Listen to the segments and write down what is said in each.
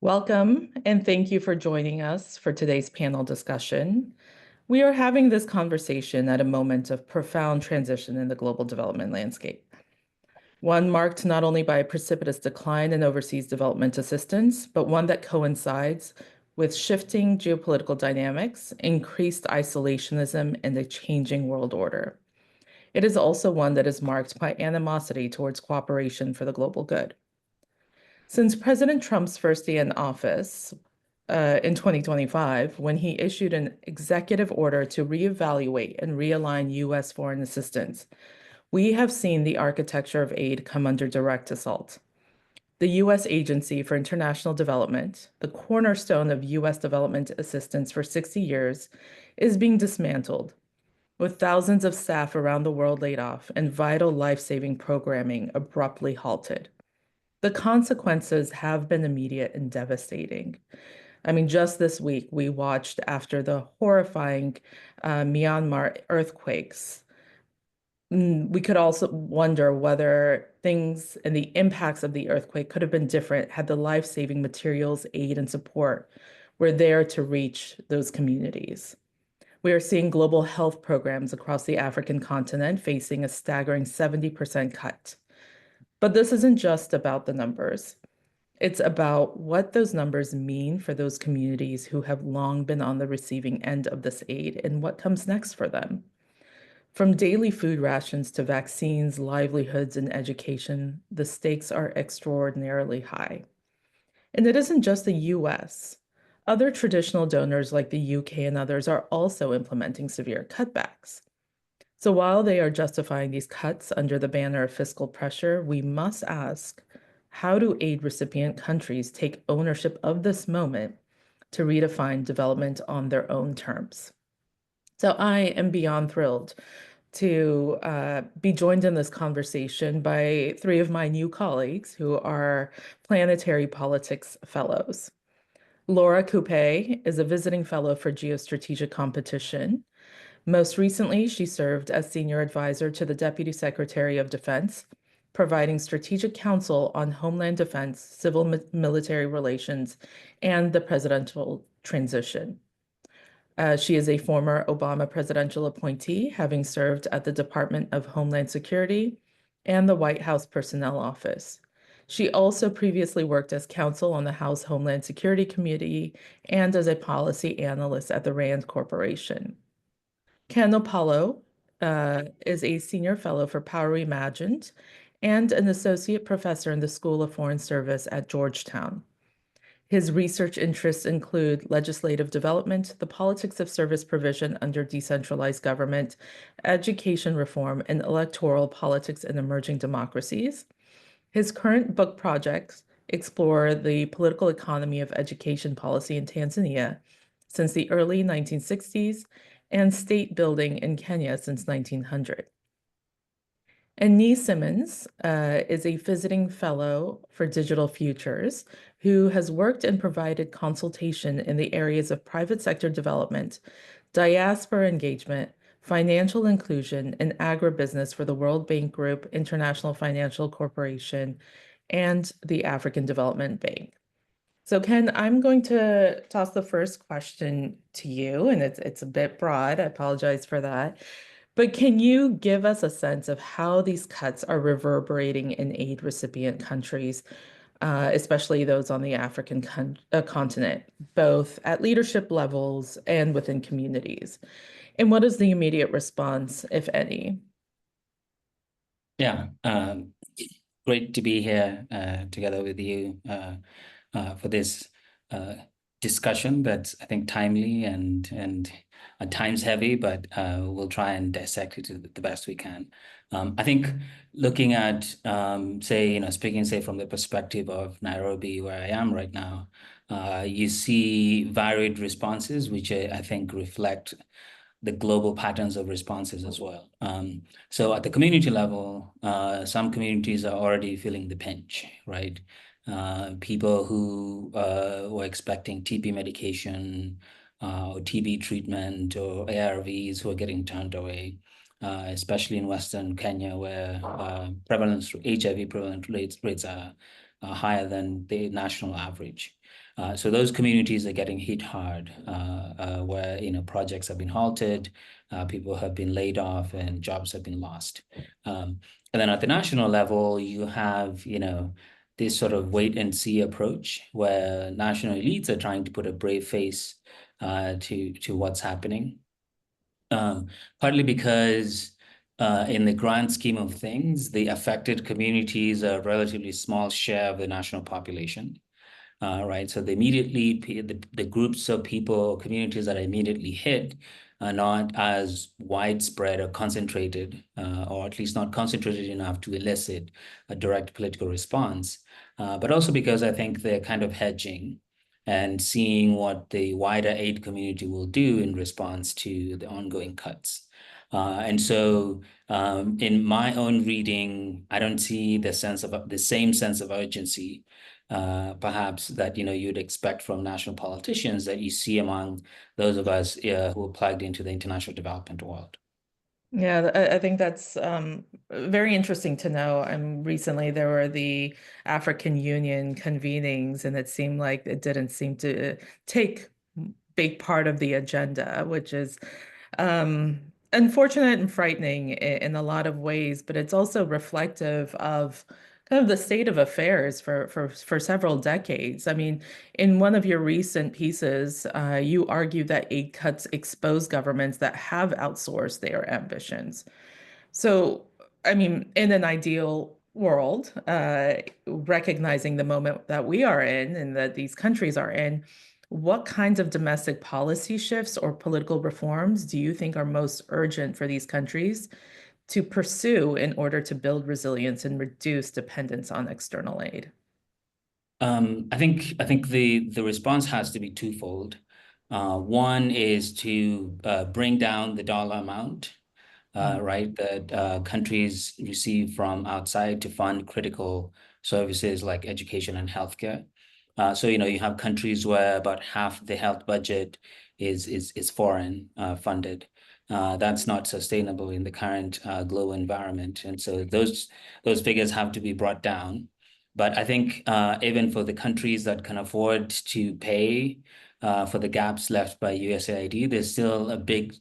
Welcome, and thank you for joining us for today's panel discussion. We are having this conversation at a moment of profound transition in the global development landscape. One marked not only by a precipitous decline in overseas development assistance, but one that coincides with shifting geopolitical dynamics, increased isolationism, and a changing world order. It is also one that is marked by animosity towards cooperation for the global good. Since President Trump's first day in office in 2025, when he issued an executive order to reevaluate and realign U.S. foreign assistance, we have seen the architecture of aid come under direct assault. The U.S. Agency for International Development, the cornerstone of U.S. development assistance for 60 years, is being dismantled, with thousands of staff around the world laid off and vital life-saving programming abruptly halted. The consequences have been immediate and devastating. I mean, just this week, we watched after the horrifying Myanmar earthquakes. We could also wonder whether things and the impacts of the earthquake could have been different had the life-saving materials, aid, and support were there to reach those communities. We are seeing global health programs across the African continent facing a staggering 70% cut. But this isn't just about the numbers. It's about what those numbers mean for those communities who have long been on the receiving end of this aid and what comes next for them. From daily food rations to vaccines, livelihoods, and education, the stakes are extraordinarily high. And it isn't just the US. Other traditional donors like the UK and others are also implementing severe cutbacks. So while they are justifying these cuts under the banner of fiscal pressure, we must ask, how do aid recipient countries take ownership of this moment to redefine development on their own terms? So I am beyond thrilled to be joined in this conversation by three of my new colleagues who are planetary politics fellows. Laura Coupe is a visiting fellow for geostrategic competition. Most recently, she served as senior advisor to the Deputy Secretary of Defense, providing strategic counsel on homeland defense, civil-military relations, and the presidential transition. She is a former Obama presidential appointee, having served at the Department of Homeland Security and the White House Personnel Office. She also previously worked as counsel on the House Homeland Security Committee and as a policy analyst at the RAND Corporation. Ken Opalo is a senior fellow for Power Reimagined and an associate professor in the School of Foreign Service at Georgetown. His research interests include legislative development, the politics of service provision under decentralized government, education reform, and electoral politics in emerging democracies. His current book projects explore the political economy of education policy in Tanzania since the early 1960s and state building in Kenya since 1900. And Nee Simmons is a visiting fellow for Digital Futures who has worked and provided consultation in the areas of private sector development, diaspora engagement, financial inclusion, and agribusiness for the World Bank Group, International Financial Corporation, and the African Development Bank. So Ken, I'm going to toss the first question to you, and it's a bit broad. I apologize for that. But can you give us a sense of how these cuts are reverberating in aid recipient countries, especially those on the African continent, both at leadership levels and within communities? And what is the immediate response, if any? Yeah, great to be here together with you for this discussion that's, I think, timely and at times heavy, but we'll try and dissect it the best we can. I think looking at, speaking, from the perspective of Nairobi, where I am right now, you see varied responses, which I think reflect the global patterns of responses as well. So at the community level, some communities are already feeling the pinch, right? People who were expecting TB medication or TB treatment or ARVs who are getting turned away, especially in Western Kenya, where HIV prevalent rates are higher than the national average. So those communities are getting hit hard, where projects have been halted, people have been laid off, and jobs have been lost. And then at the national level, you have this sort of wait and see approach where national elites are trying to put a brave face to what's happening. Partly because in the grand scheme of things, the affected communities are a relatively small share of the national population. Right. So the groups of people, communities that are immediately hit are not as widespread or concentrated, or at least not concentrated enough to elicit a direct political response. But also because I think they're kind of hedging and seeing what the wider aid community will do in response to the ongoing cuts. And so in my own reading, I don't see the same sense of urgency perhaps that you'd expect from national politicians that you see among those of us who are plugged into the international development world. Yeah, I think that's very interesting to know. And recently there were the African Union convenings, and it seemed like it didn't seem to take big part of the agenda, which is unfortunate and frightening in a lot of ways, but it's also reflective of kind of the state of affairs for several decades. I mean, in one of your recent pieces, you argue that aid cuts expose governments that have outsourced their ambitions. So, I mean, in an ideal world, recognizing the moment that we are in and that these countries are in, what kinds of domestic policy shifts or political reforms do you think are most urgent for these countries to pursue in order to build resilience and reduce dependence on external aid? I think the response has to be twofold. One is to bring down the dollar amount, right, that countries receive from outside to fund critical services like education and healthcare. So you have countries where about half the health budget is foreign funded. That's not sustainable in the current global environment, and so those figures have to be brought down. But I think even for the countries that can afford to pay for the gaps left by USAID, there's still a big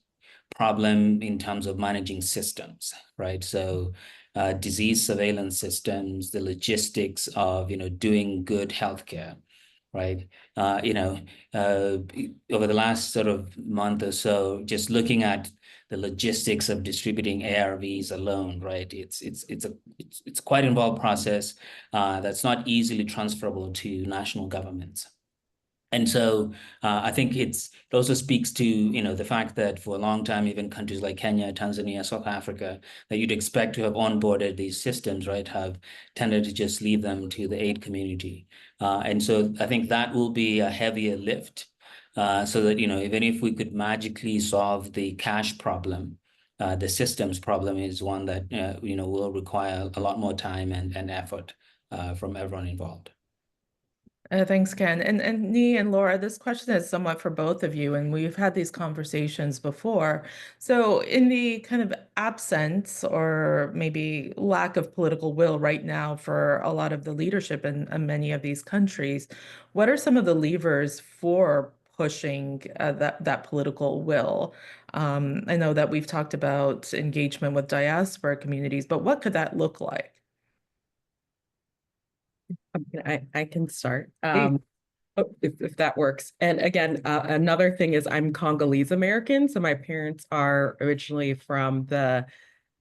problem in terms of managing systems, right? So disease surveillance systems, the logistics of, doing good healthcare, right? Uh, you know, uh, Over the last sort of month or so, just looking at the logistics of distributing ARVs alone, right? It's quite involved process that's not easily transferable to national governments. And so I think it also speaks to, the fact that for a long time, even countries like Kenya, Tanzania, South Africa, that you'd expect to have onboarded these systems, right, have tended to just leave them to the aid community. And so I think that will be a heavier lift so that, even if we could magically solve the cash problem, the systems problem is one that, will require a lot more time and effort from everyone involved. Thanks, Ken. And Nee and Laura, this question is somewhat for both of you, and we've had these conversations before. So, in the kind of absence or maybe lack of political will right now for a lot of the leadership in many of these countries, what are some of the levers for pushing that political will? I know that we've talked about engagement with diaspora communities, but what could that look like? I can start. Please. If that works. And again, another thing is I'm Congolese American. So my parents are originally from the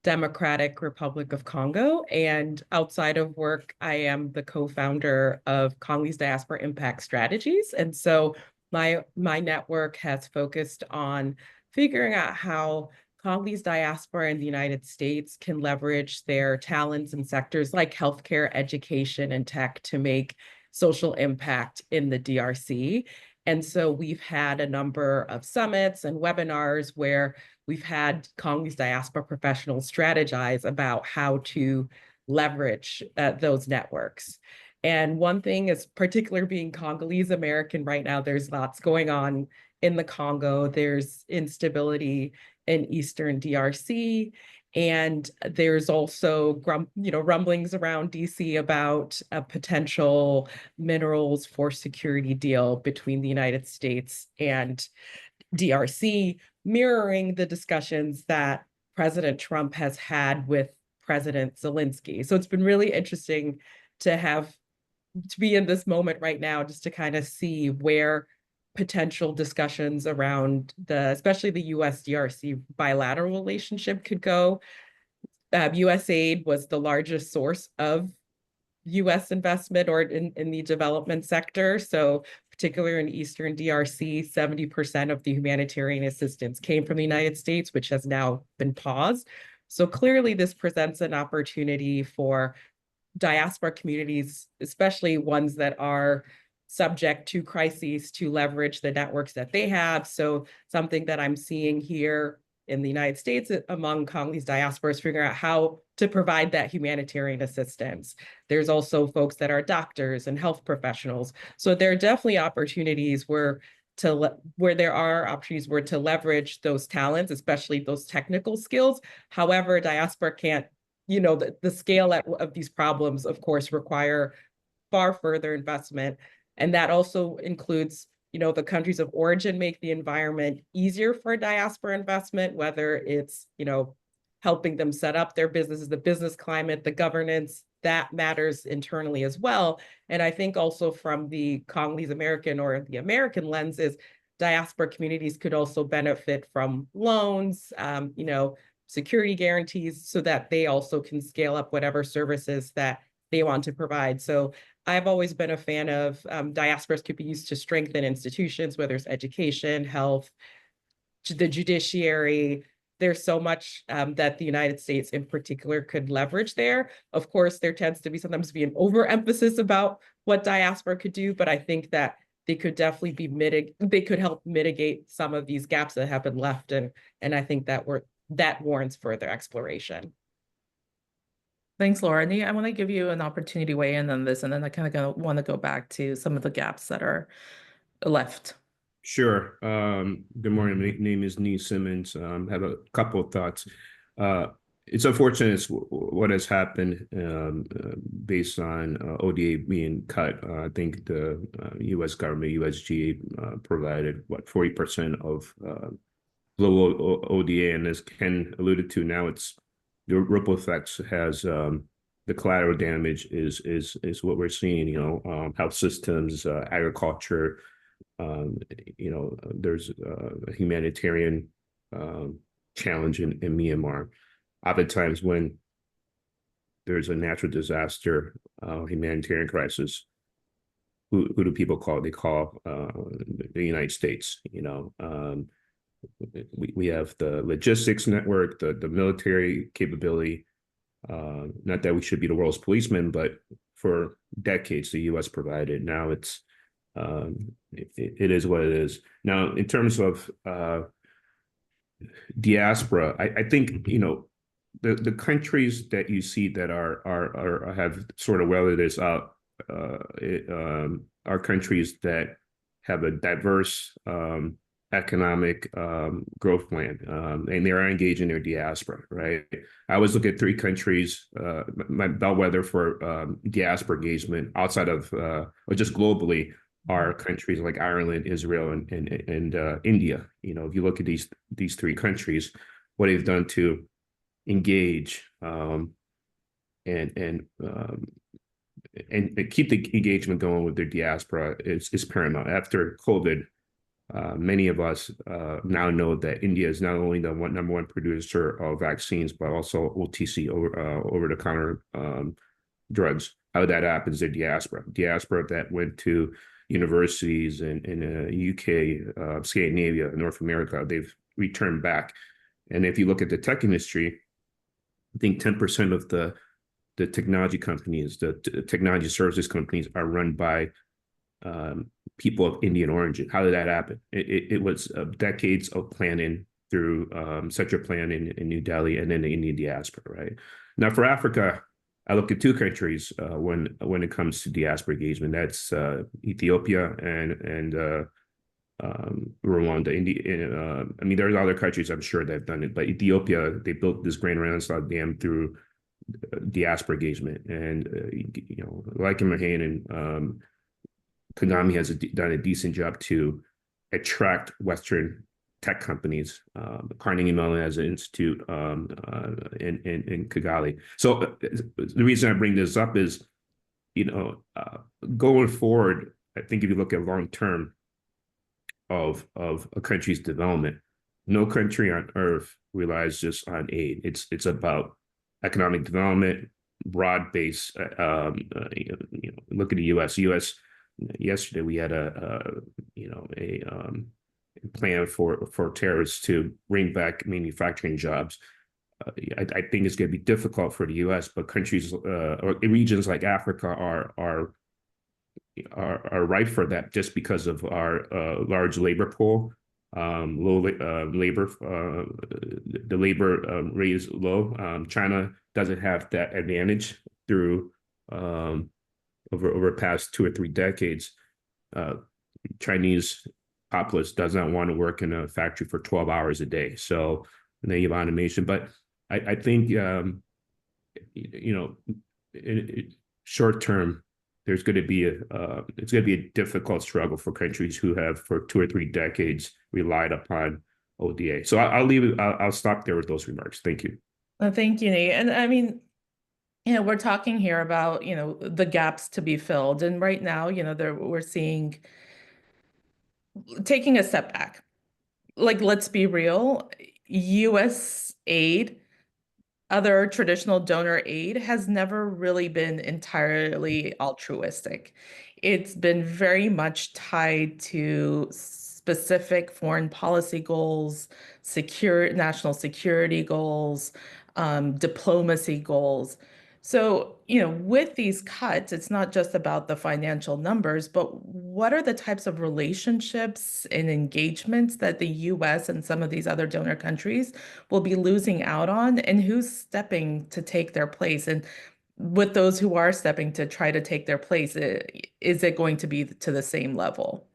Democratic Republic of Congo. And outside of work, I am the co-founder of Congolese Diaspora Impact Strategies. And so my network has focused on figuring out how Congolese diaspora in the United States can leverage their talents in sectors like healthcare, education, and tech to make social impact in the DRC. And so we've had a number of summits and webinars where we've had Congolese diaspora professionals strategize about how to leverage those networks. And one thing is, particular being Congolese American right now, there's lots going on in the Congo. There's instability in Eastern DRC. And there's also rumblings around DC about a potential minerals for security deal between the United States and DRC, mirroring the discussions that President Trump has had with President Zelensky. So it's been really interesting to be in this moment right now, just to kind of see where potential discussions around especially the US DRC bilateral relationship could go. USAID was the largest source of US investment or in the development sector. So particularly in Eastern DRC, 70% of the humanitarian assistance came from the United States, which has now been paused. So clearly this presents an opportunity for diaspora communities, especially ones that are subject to crises, to leverage the networks that they have. So something that I'm seeing here in the United States among Congolese diasporas, figuring out how to provide that humanitarian assistance. There's also folks that are doctors and health professionals. So there are definitely opportunities where there are opportunities where to leverage those talents, especially those technical skills. However, diaspora can't, the scale of these problems, of course, require far further investment. And that also includes, the countries of origin make the environment easier for diaspora investment, whether it's, helping them set up their businesses, the business climate, the governance, that matters internally as well. And I think also from the Congolese American or the American lenses, diaspora communities could also benefit from loans, security guarantees, so that they also can scale up whatever services that they want to provide. So I've always been a fan of diasporas could be used to strengthen institutions, whether it's education, health, the judiciary. There's so much that the United States in particular could leverage there. Of course, there tends to sometimes be an overemphasis about what diaspora could do, but I think that they could definitely they could help mitigate some of these gaps that have been left. And I think that warrants further exploration. Thanks, Laura. Nee, I want to give you an opportunity to weigh in on this, and then I kind of want to go back to some of the gaps that are left. Sure. Good morning. My name is Nee Simmons. Have a couple of thoughts. It's unfortunate what has happened based on ODA being cut. I think the U.S. government, USGA, provided, 40% of global ODA, and as Ken alluded to, now it's the ripple effects has the collateral damage is what we're seeing. Health systems, agriculture. There's a humanitarian challenge in Myanmar. Oftentimes when there's a natural disaster, humanitarian crisis, who do people call? They call the United States. We have the logistics network, the military capability. Not that we should be the world's policeman, but for decades the U.S. provided. Now it is what it is. Now, in terms of diaspora, I think the countries that you see that have sort of weathered this out are countries that have a diverse economic growth plan, and they are engaged in their diaspora, right? I always look at three countries, my bellwether for diaspora engagement outside of, or just globally, are countries like Ireland, Israel, and India. If you look at these three countries, what they've done to engage and keep the engagement going with their diaspora is paramount. After COVID, many of us now know that India is not only the number one producer of vaccines, but also OTC, over-the-counter drugs. How that happens, their diaspora that went to universities in UK, Scandinavia, North America, they've returned back. And if you look at the tech industry, I think 10% of the technology companies, the technology services companies, are run by people of Indian origin. How did that happen? It was decades of planning through such a plan in New Delhi and then the Indian diaspora, right? Now for Africa, I look at two countries when it comes to diaspora engagement. That's Ethiopia and Rwanda, India. I mean, there's other countries I'm sure that have done it, but Ethiopia, they built this Grand Renaissance Dam through diaspora engagement, and like Mahane and Kagame has done a decent job to attract Western tech companies. Carnegie Mellon has an institute in Kigali. So the reason I bring this up is, going forward, I think if you look at long term of a country's development, no country on earth relies just on aid. It's about economic development, broad base. Look at the U.S. Yesterday we had a plan for terrorists to bring back manufacturing jobs. I think it's going to be difficult for the U.S., but countries or regions like Africa are ripe for that, just because of our large labor pool, low labor, the labor rate is low. China doesn't have that advantage through over past 2 or 3 decades. Chinese populace does not want to work in a factory for 12 hours a day. So they have automation, but I think short term, there's going to be it's going to be a difficult struggle for countries who have for 2 or 3 decades relied upon ODA. So I'll leave it. I'll stop there with those remarks. Thank you. Thank you, Nate. And I mean, we're talking here about, the gaps to be filled. And right now, we're seeing, taking a step back, like, let's be real, US aid, other traditional donor aid, has never really been entirely altruistic. It's been very much tied to specific foreign policy goals, national security goals, diplomacy goals. So, with these cuts, it's not just about the financial numbers, but what are the types of relationships and engagements that the US and some of these other donor countries will be losing out on, and who's stepping to take their place? And with those who are stepping to try to take their place, is it going to be to the same level?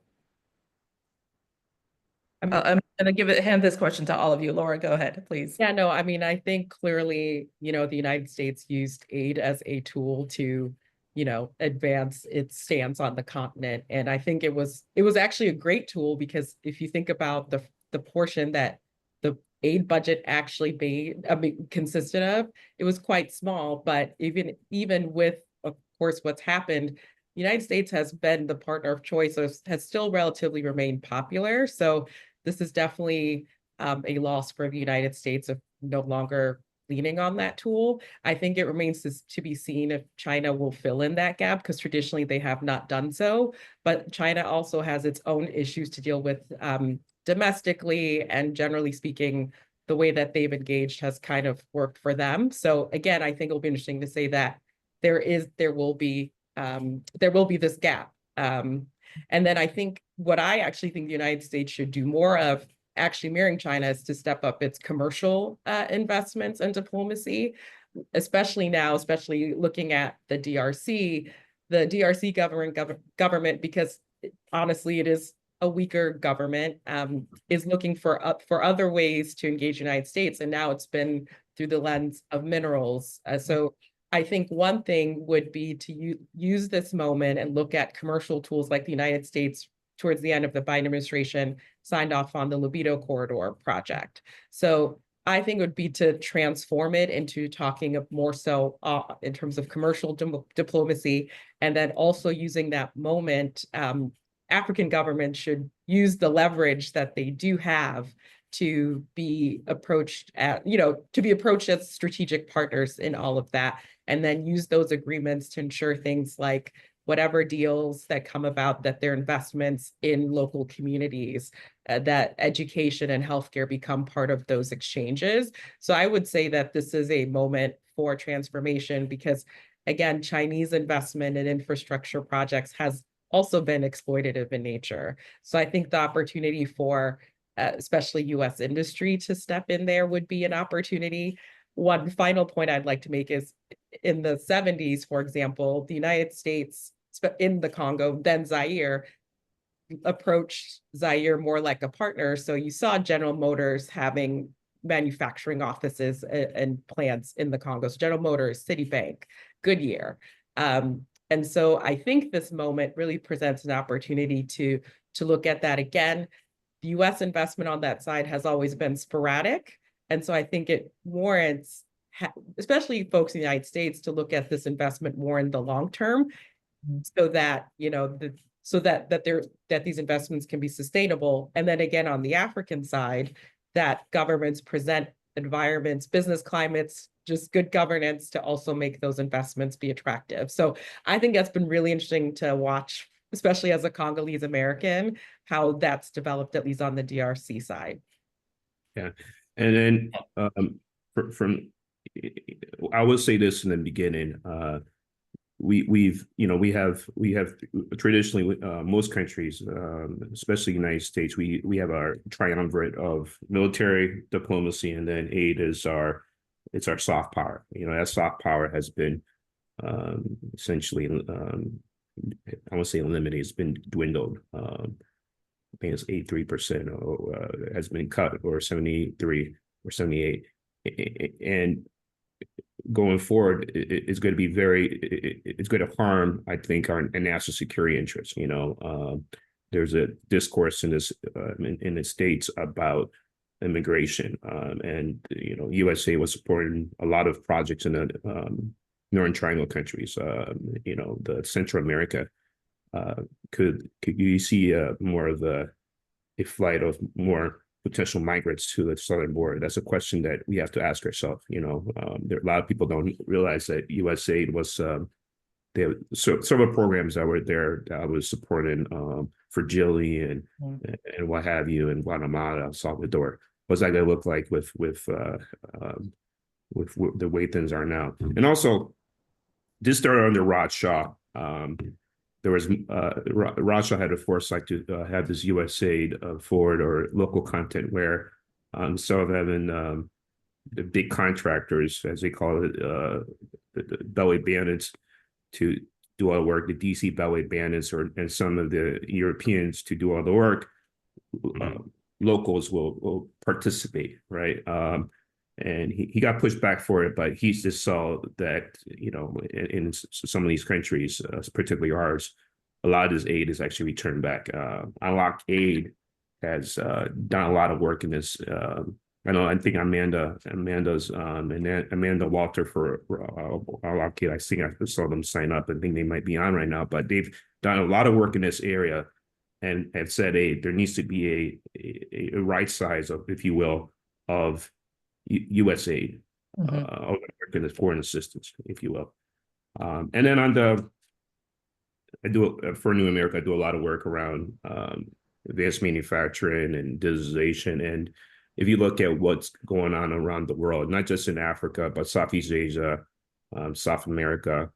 I'm going to hand this question to all of you. Laura, go ahead, please. Yeah, no, I mean, I think clearly, the United States used aid as a tool to, advance its stance on the continent. And I think it was actually a great tool, because if you think about the portion that the aid budget actually consisted of, it was quite small. But even with, of course, what's happened, the United States has been the partner of choice, so has still relatively remained popular. So this is definitely a loss for the United States of no longer leaning on that tool. I think it remains to be seen if China will fill in that gap, because traditionally they have not done so. But China also has its own issues to deal with domestically, and generally speaking, the way that they've engaged has kind of worked for them. So again, I think it'll be interesting to say that there will be this gap. And then I think what I actually think the United States should do more of, actually mirroring China, is to step up its commercial investments and diplomacy, especially looking at the DRC. The DRC government, because honestly, it is a weaker government, is looking for other ways to engage the United States. And now it's been through the lens of minerals. So I think one thing would be to use this moment and look at commercial tools, like the United States towards the end of the Biden administration signed off on the Libido Corridor project. So I think it would be to transform it into talking of more so in terms of commercial diplomacy, and then also using that moment, African governments should use the leverage that they do have to be approached as strategic partners in all of that, and then use those agreements to ensure things like whatever deals that come about, that their investments in local communities, that education and healthcare become part of those exchanges. So I would say that this is a moment for transformation, because again, Chinese investment in infrastructure projects has also been exploitative in nature. So I think the opportunity for especially US industry to step in there would be an opportunity. One final point I'd like to make is, in the 70s, for example, the United States in the Congo, then Zaire, approach Zaire more like a partner. So you saw General Motors having manufacturing offices and plants in the Congo. So General Motors, Citibank, Goodyear. And so I think this moment really presents an opportunity to look at that again. The US investment on that side has always been sporadic. And so I think it warrants, especially folks in the United States, to look at this investment more in the long term, so that, you know, that these investments can be sustainable. And then again, on the African side, that governments present environments, business climates, just good governance to also make those investments be attractive. So I think that's been really interesting to watch, especially as a Congolese American, how that's developed, at least on the DRC side. Yeah. And then I will say this in the beginning, we have traditionally, most countries, especially the United States, we have our triumvirate of military diplomacy, and then aid is our soft power. That soft power has been essentially, I won't say eliminated, it's been dwindled. I think it's 83% has been cut, or 73 or 78. And going forward, it's going to be it's going to harm, I think, our national security interests. There's a discourse in the States about immigration, and USA was supporting a lot of projects in the Northern Triangle countries. The Central America. Could you see more of a flight of more potential migrants to the southern border? That's a question that we have to ask ourselves. There a lot of people don't realize that USAID was there several programs that were there that I was supporting for Chile and what have you, in Guatemala, El Salvador. What's that going to look like with the way things are now? And also, this started under Rod Shaw. There was Russia had a foresight to have this USAID forward, or local content, where instead of having the big contractors, as they call it, the belly bandits, to do all the work, the DC belly bandits, and some of the Europeans to do all the work, locals will participate, right? And he got pushed back for it, but he just saw that, in some of these countries, particularly ours, a lot of this aid is actually returned back. Unlock Aid has done a lot of work in this. I think Amanda Walter for Unlock Aid, I think I saw them sign up. I think they might be on right now, but they've done a lot of work in this area, and have said, hey, there needs to be a right size of, if you will, of USAID, in the foreign assistance, if you will. And then for New America, I do a lot of work around advanced manufacturing and digitalization. And if you look at what's going on around the world, not just in Africa, but Southeast Asia, South America,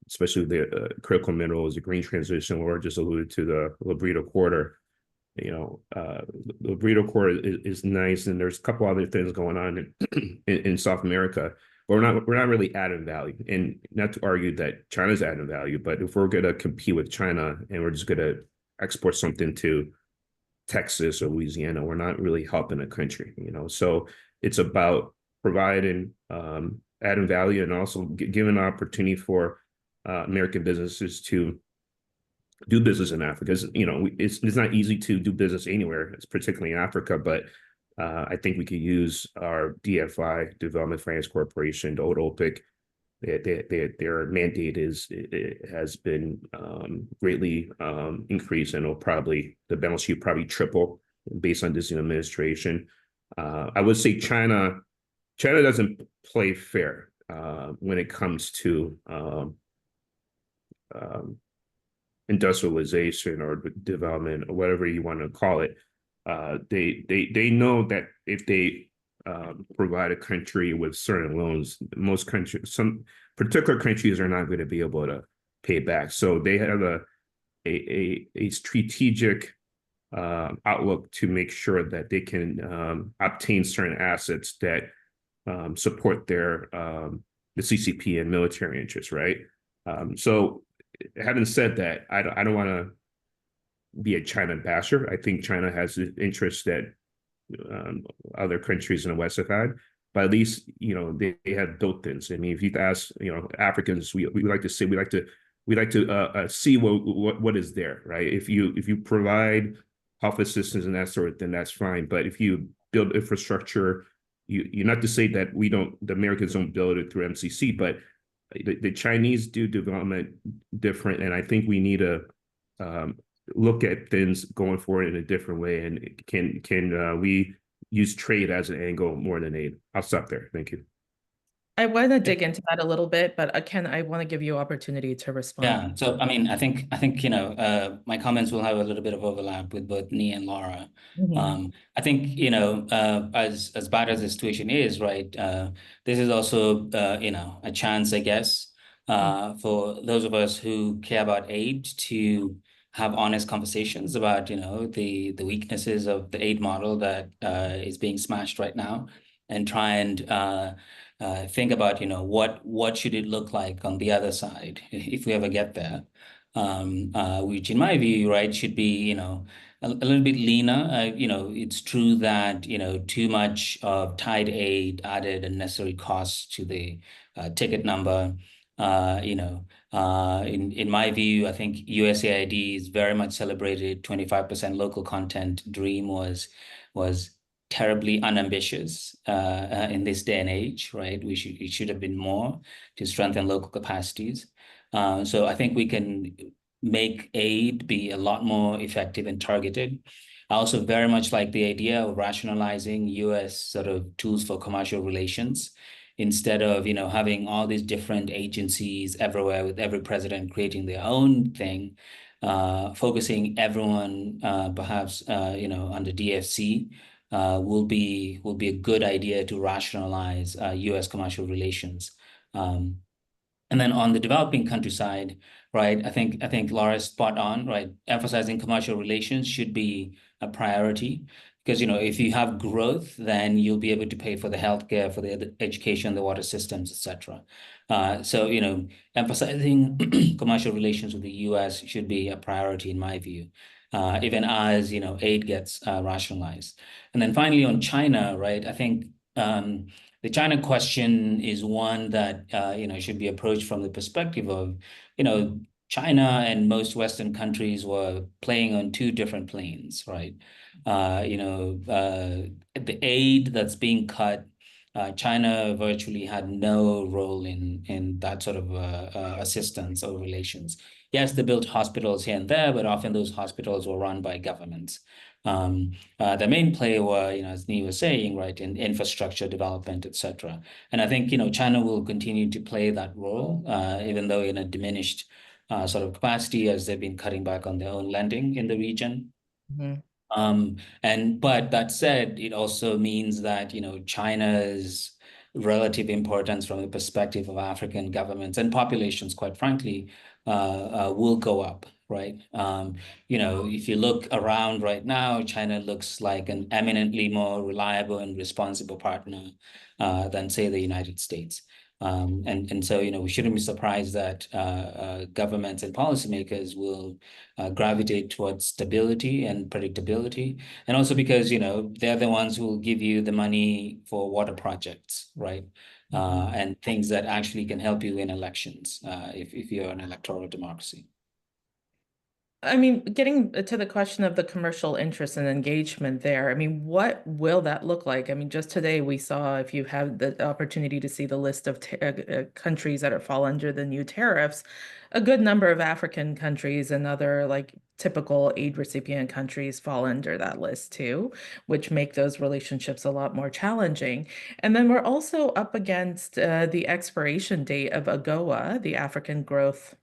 especially the critical minerals, the green transition, Laura just alluded to the Librito Corridor. The Librito Corridor is nice, and there's a couple other things going on in South America, but we're not really adding value. And not to argue that China's adding value, but if we're going to compete with China and we're just going to export something to Texas or Louisiana, we're not really helping a country. So it's about providing, adding value, and also giving an opportunity for American businesses to do business in Africa. It's not easy to do business anywhere, it's particularly in Africa, but I think we could use our DFI, Development Finance Corporation, the old OPIC. Their mandate has been greatly increased, and the balance sheet probably triple based on this administration. I would say China doesn't play fair when it comes to industrialization or development, or whatever you want to call it. They know that if they provide a country with certain loans, some particular countries are not going to be able to pay back. So they have a strategic outlook to make sure that they can obtain certain assets that support the CCP and military interests, right? So having said that, I don't want to be a China ambassador. I think China has an interest that other countries in the West have had, but at least they have built things. I mean, if you ask Africans, we like to say we like to see what is there, right? If you provide health assistance and that sort, then that's fine. But if you build infrastructure, you're not to say that the Americans don't build it through MCC, but the Chinese do development different, and I think we need to look at things going forward in a different way. And can we use trade as an angle more than aid? I'll stop there. Thank you. I want to dig into that a little bit, but Ken, I want to give you opportunity to respond. Yeah. So, I mean, I think, my comments will have a little bit of overlap with both Nee and Laura. I think, as bad as the situation is, right, this is also, a chance, I guess, for those of us who care about aid to have honest conversations about, the weaknesses of the aid model that is being smashed right now, and try and think about, what should it look like on the other side if we ever get there, which in my view, right, should be, a little bit leaner. It's true that, too much of tied aid added unnecessary costs to the ticket number. In my view, I think USAID's very much celebrated 25% local content dream was terribly unambitious in this day and age, right? It should have been more to strengthen local capacities. So I think we can make aid be a lot more effective and targeted. I also very much like the idea of rationalizing US sort of tools for commercial relations, instead of, having all these different agencies everywhere with every president creating their own thing, focusing everyone perhaps, under DFC. Will be a good idea to rationalize U.S. commercial relations. And then on the developing country side, right, I think Laura's spot on, right? Emphasizing commercial relations should be a priority, because, if you have growth, then you'll be able to pay for the healthcare, for the education, the water systems, etc. So, emphasizing commercial relations with the U.S. should be a priority in my view, even as, aid gets rationalized. And then finally on China, right, I think the China question is one that, should be approached from the perspective of, China and most Western countries were playing on two different planes, right? The aid that's being cut, China virtually had no role in that sort of assistance or relations. Yes, they built hospitals here and there, but often those hospitals were run by governments. The main play were, as Nee was saying, right, in infrastructure development, etc. And I think, China will continue to play that role, even though in a diminished sort of capacity, as they've been cutting back on their own lending in the region. But that said, it also means that, China's relative importance from the perspective of African governments and populations, quite frankly, will go up, right? If you look around right now, China looks like an eminently more reliable and responsible partner than, say, the United States. And so, we shouldn't be surprised that governments and policymakers will gravitate towards stability and predictability. And also because, they're the ones who will give you the money for water projects, right? And things that actually can help you in elections if you're an electoral democracy. I mean, getting to the question of the commercial interest and engagement there, I mean, what will that look like? I mean, just today we saw, if you have the opportunity to see the list of countries that fall under the new tariffs, a good number of African countries and other like typical aid recipient countries fall under that list too, which make those relationships a lot more challenging. And then we're also up against the expiration date of AGOA, the African Growth,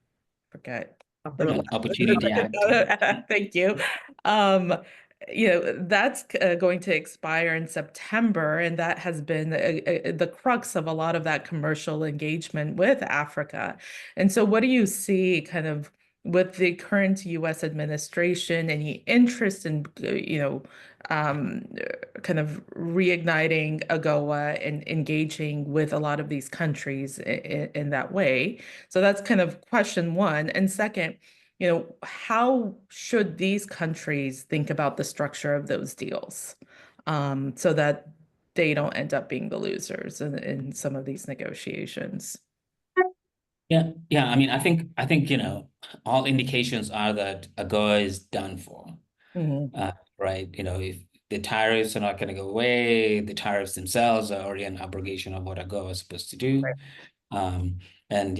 Opportunity Act. Thank you. That's going to expire in September, and that has been the crux of a lot of that commercial engagement with Africa. And so what do you see kind of with the current US administration, any interest in, kind of reigniting AGOA and engaging with a lot of these countries in that way? So that's kind of question one. And second, how should these countries think about the structure of those deals, so that they don't end up being the losers in some of these negotiations? Yeah, yeah. I mean, I think, all indications are that AGOA is done for. Mhm. Right? If the tariffs are not going to go away, the tariffs themselves are already an abrogation of what AGOA is supposed to do. Right. And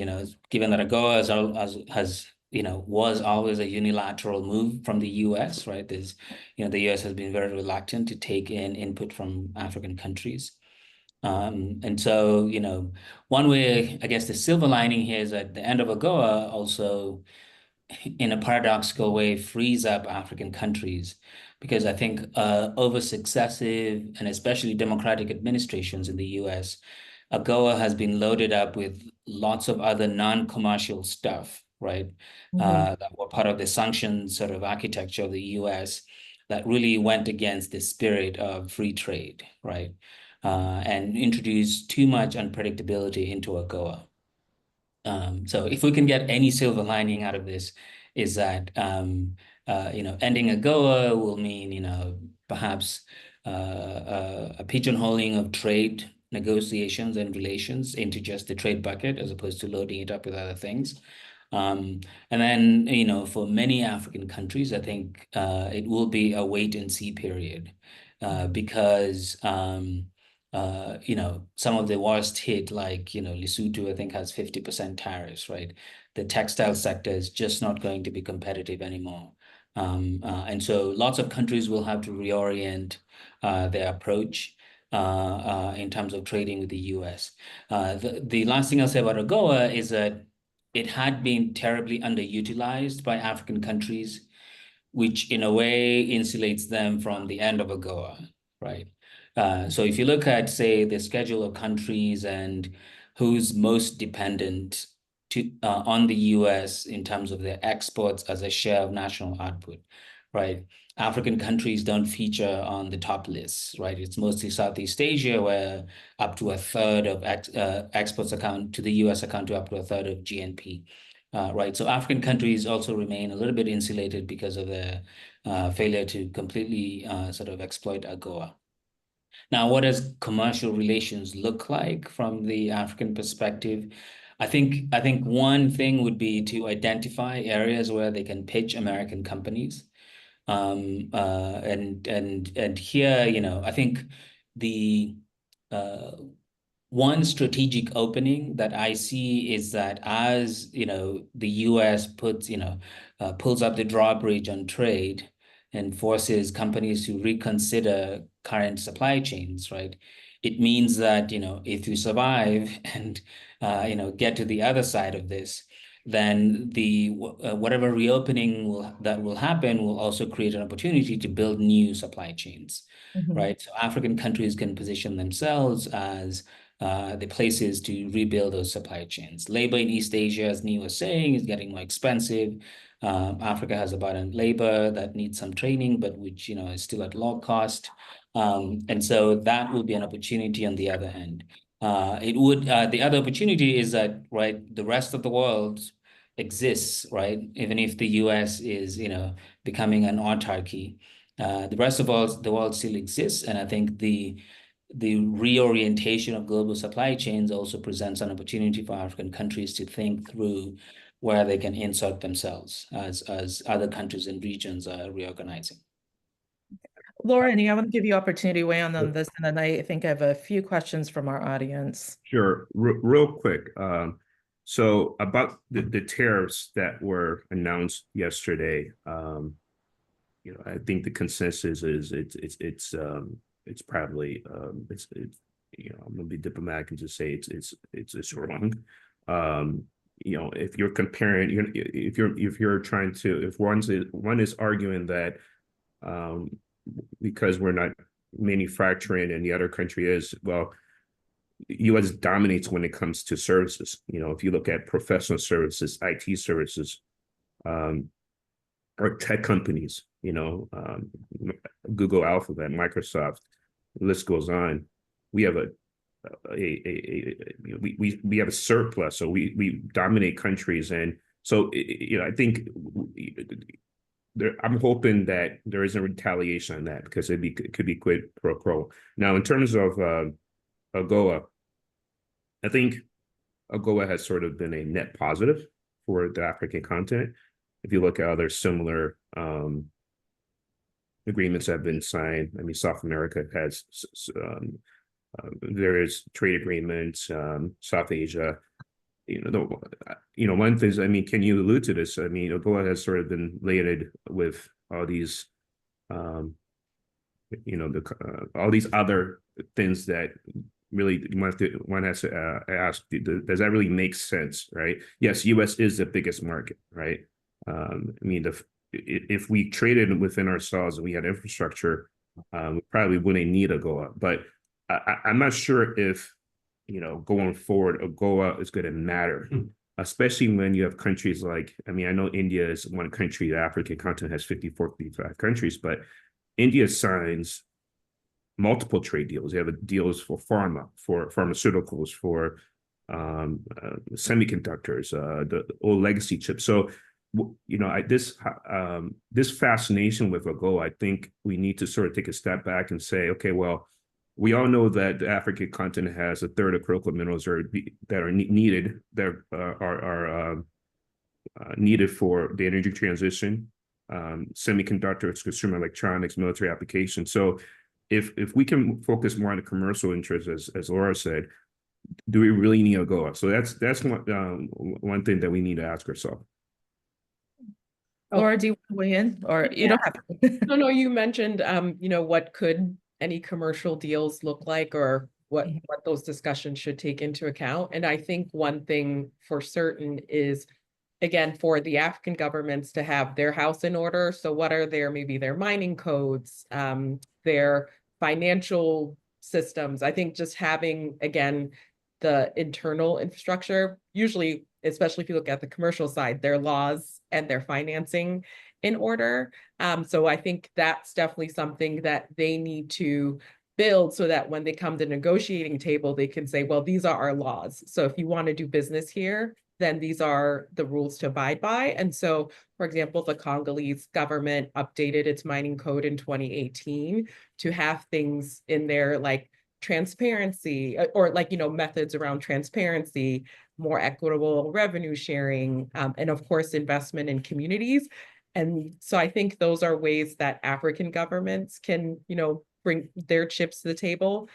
given that AGOA was always a unilateral move from the US, right? The US has been very reluctant to take in input from African countries. And so, one way, I guess the silver lining here is at the end of AGOA also, in a paradoxical way, frees up African countries, because I think over successive and especially democratic administrations in the US, AGOA has been loaded up with lots of other non-commercial stuff, right? That were part of the sanctions sort of architecture of the US that really went against the spirit of free trade, right? And introduced too much unpredictability into AGOA. So if we can get any silver lining out of this, is that ending AGOA will mean perhaps a pigeonholing of trade negotiations and relations into just the trade bucket as opposed to loading it up with other things. And then for many African countries, I think it will be a wait and see period, because some of the worst hit, like, Lesotho, I think, has 50% tariffs, right? The textile sector is just not going to be competitive anymore. And so lots of countries will have to reorient their approach in terms of trading with the US. The last thing I'll say about AGOA is that it had been terribly underutilized by African countries, which in a way insulates them from the end of AGOA, right? So if you look at, say, the schedule of countries and who's most dependent on the US in terms of their exports as a share of national output, right? African countries don't feature on the top lists, right? It's mostly Southeast Asia, where up to a third of exports account to the US account to up to a third of GNP. Right. So African countries also remain a little bit insulated because of their failure to completely sort of exploit AGOA. Now, what does commercial relations look like from the African perspective? I think one thing would be to identify areas where they can pitch American companies. And here, I think the one strategic opening that I see is that as the US pulls up the drawbridge on trade and forces companies to reconsider current supply chains, right? It means that if you survive and get to the other side of this, then the whatever reopening that will happen will also create an opportunity to build new supply chains, right? So African countries can position themselves as the places to rebuild those supply chains. Labor in East Asia, as Nii was saying, is getting more expensive. Africa has abundant labor that needs some training, but which is still at low cost. And so that will be an opportunity on the other hand. The other opportunity is that, right, the rest of the world exists, right? Even if the US is, becoming an autarky, the rest of the world still exists. And I think the reorientation of global supply chains also presents an opportunity for African countries to think through where they can insert themselves as other countries and regions are reorganizing. Laura, I want to give you opportunity to weigh in on this, and then I think I have a few questions from our audience. Sure. Real quick. So about the tariffs that were announced yesterday, I think the consensus is it's probably I'm gonna be diplomatic and just say it's wrong. If you're comparing, if you're trying to, if one is arguing that because we're not manufacturing and the other country is, well, US dominates when it comes to services. If you look at professional services, IT services, or tech companies, Google, Alphabet, Microsoft, the list goes on. We have we have a surplus, so we dominate countries, and So, I think I'm hoping that there isn't retaliation on that, because it could be quid pro quo. Now, in terms of AGOA, I think AGOA has sort of been a net positive for the African continent. If you look at other similar agreements that have been signed, I mean, South America has there is trade agreements, South Asia. One thing is, I mean, can you allude to this? I mean, AGOA has sort of been layered with all these, all these other things that really one has to ask, does that really make sense, right? Yes, U.S. is the biggest market, right? I mean, if we traded within ourselves and we had infrastructure, we probably wouldn't need AGOA. But I'm not sure if, going forward, AGOA is going to matter, especially when you have countries like, I mean, I know India is one country, the African continent has 54, 55 countries, but India signs multiple trade deals. They have deals for pharmaceuticals, for semiconductors, the old legacy chips. So, this fascination with AGOA, I think we need to sort of take a step back and say, okay, well, we all know that the African continent has a third of critical minerals that are needed, that are needed for the energy transition, semiconductors, consumer electronics, military applications. So if we can focus more on the commercial interests, as Laura said, do we really need AGOA? So that's one thing that we need to ask ourselves. Laura, do you want to weigh in, or you don't have to? No, you mentioned, what could any commercial deals look like, or what those discussions should take into account. And I think one thing for certain is, again, for the African governments to have their house in order. So what are maybe their mining codes, their financial systems? I think just having, again, the internal infrastructure, usually, especially if you look at the commercial side, their laws and their financing in order. So I think that's definitely something that they need to build, so that when they come to the negotiating table, they can say, well, these are our laws. So if you want to do business here, then these are the rules to abide by. And so, for example, the Congolese government updated its mining code in 2018 to have things in there like transparency, or like, methods around transparency, more equitable revenue sharing, and of course, investment in communities. And so I think those are ways that African governments can, bring their chips to the table.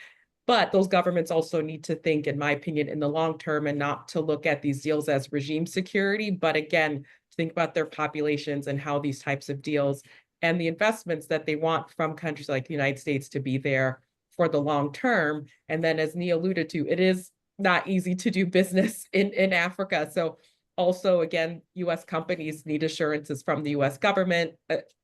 But those governments also need to think, in my opinion, in the long term, and not to look at these deals as regime security, but again, think about their populations and how these types of deals and the investments that they want from countries like the United States to be there for the long term. And then, as Nia alluded to, it is not easy to do business in Africa. So also, again, U.S. companies need assurances from the U.S. government.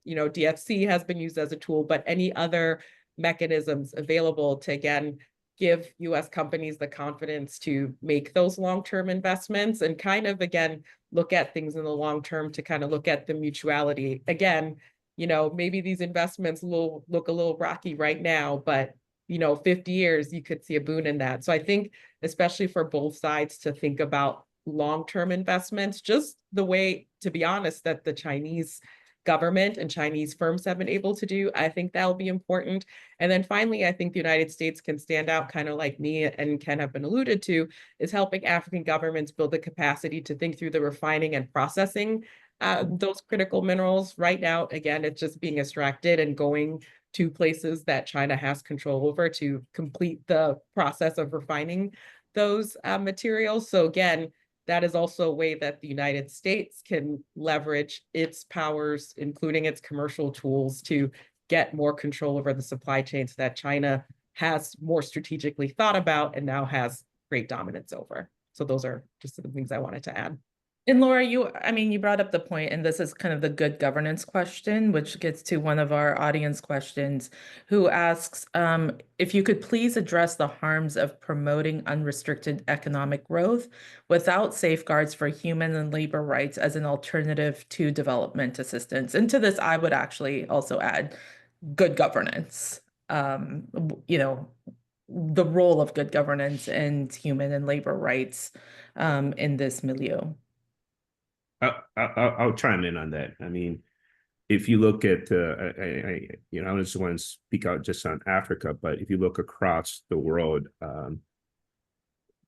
DFC has been used as a tool, but any other mechanisms available to, again, give U.S. companies the confidence to make those long-term investments, and kind of, again, look at things in the long term to kind of look at the mutuality. Again, maybe these investments will look a little rocky right now, but 50 years, you could see a boon in that. So I think, especially for both sides, to think about long-term investments, just the way, to be honest, that the Chinese government and Chinese firms have been able to do. I think that'll be important. And then finally, I think the United States can stand out, kind of like Nia and Ken have been alluded to, is helping African governments build the capacity to think through the refining and processing those critical minerals. Right now, again, it's just being extracted and going to places that China has control over to complete the process of refining those materials. So again, that is also a way that the United States can leverage its powers, including its commercial tools, to get more control over the supply chains that China has more strategically thought about and now has great dominance over. So those are just the things I wanted to add. And Laura, you brought up the point, and this is kind of the good governance question, which gets to one of our audience questions, who asks if you could please address the harms of promoting unrestricted economic growth without safeguards for human and labor rights as an alternative to development assistance. And to this, I would actually also add good governance. The role of good governance and human and labor rights in this milieu. I'll chime in on that. I mean, if you look at, I don't just want to speak out just on Africa, but if you look across the world,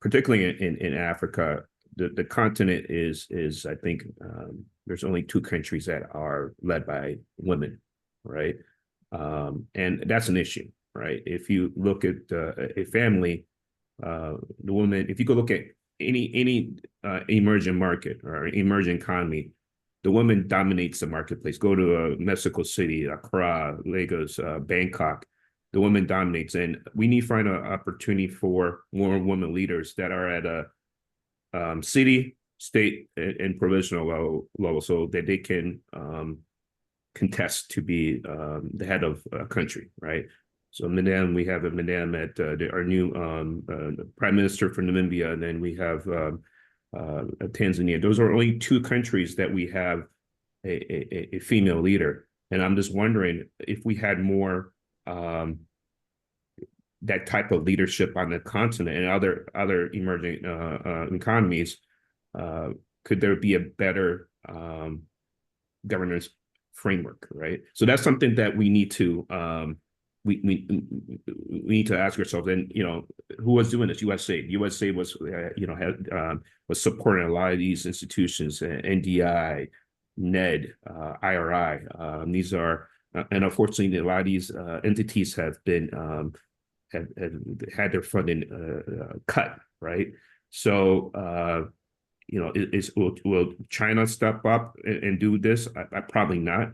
particularly in Africa, the continent is I think there's only two countries that are led by women, right? And that's an issue, right? If you look at a family, the woman, if you go look at any emerging market or emerging economy, the woman dominates the marketplace. Go to Mexico City, Accra, Lagos, Bangkok. The woman dominates, and we need to find an opportunity for more women leaders that are at a city, state, and provincial level, so that they can contest to be the head of a country, right? So Madame, we have a Madame at our new Prime Minister for Namibia, and then we have Tanzania. Those are only two countries that we have a female leader. And I'm just wondering if we had more that type of leadership on the continent and other emerging economies, could there be a better governance framework, right? So that's something that we need to we need to ask ourselves. And who was doing this? USA was was supporting a lot of these institutions, NDI, NED, IRI. These are and unfortunately a lot of these entities have been have had their funding cut, right? So will China step up and do this? I probably not.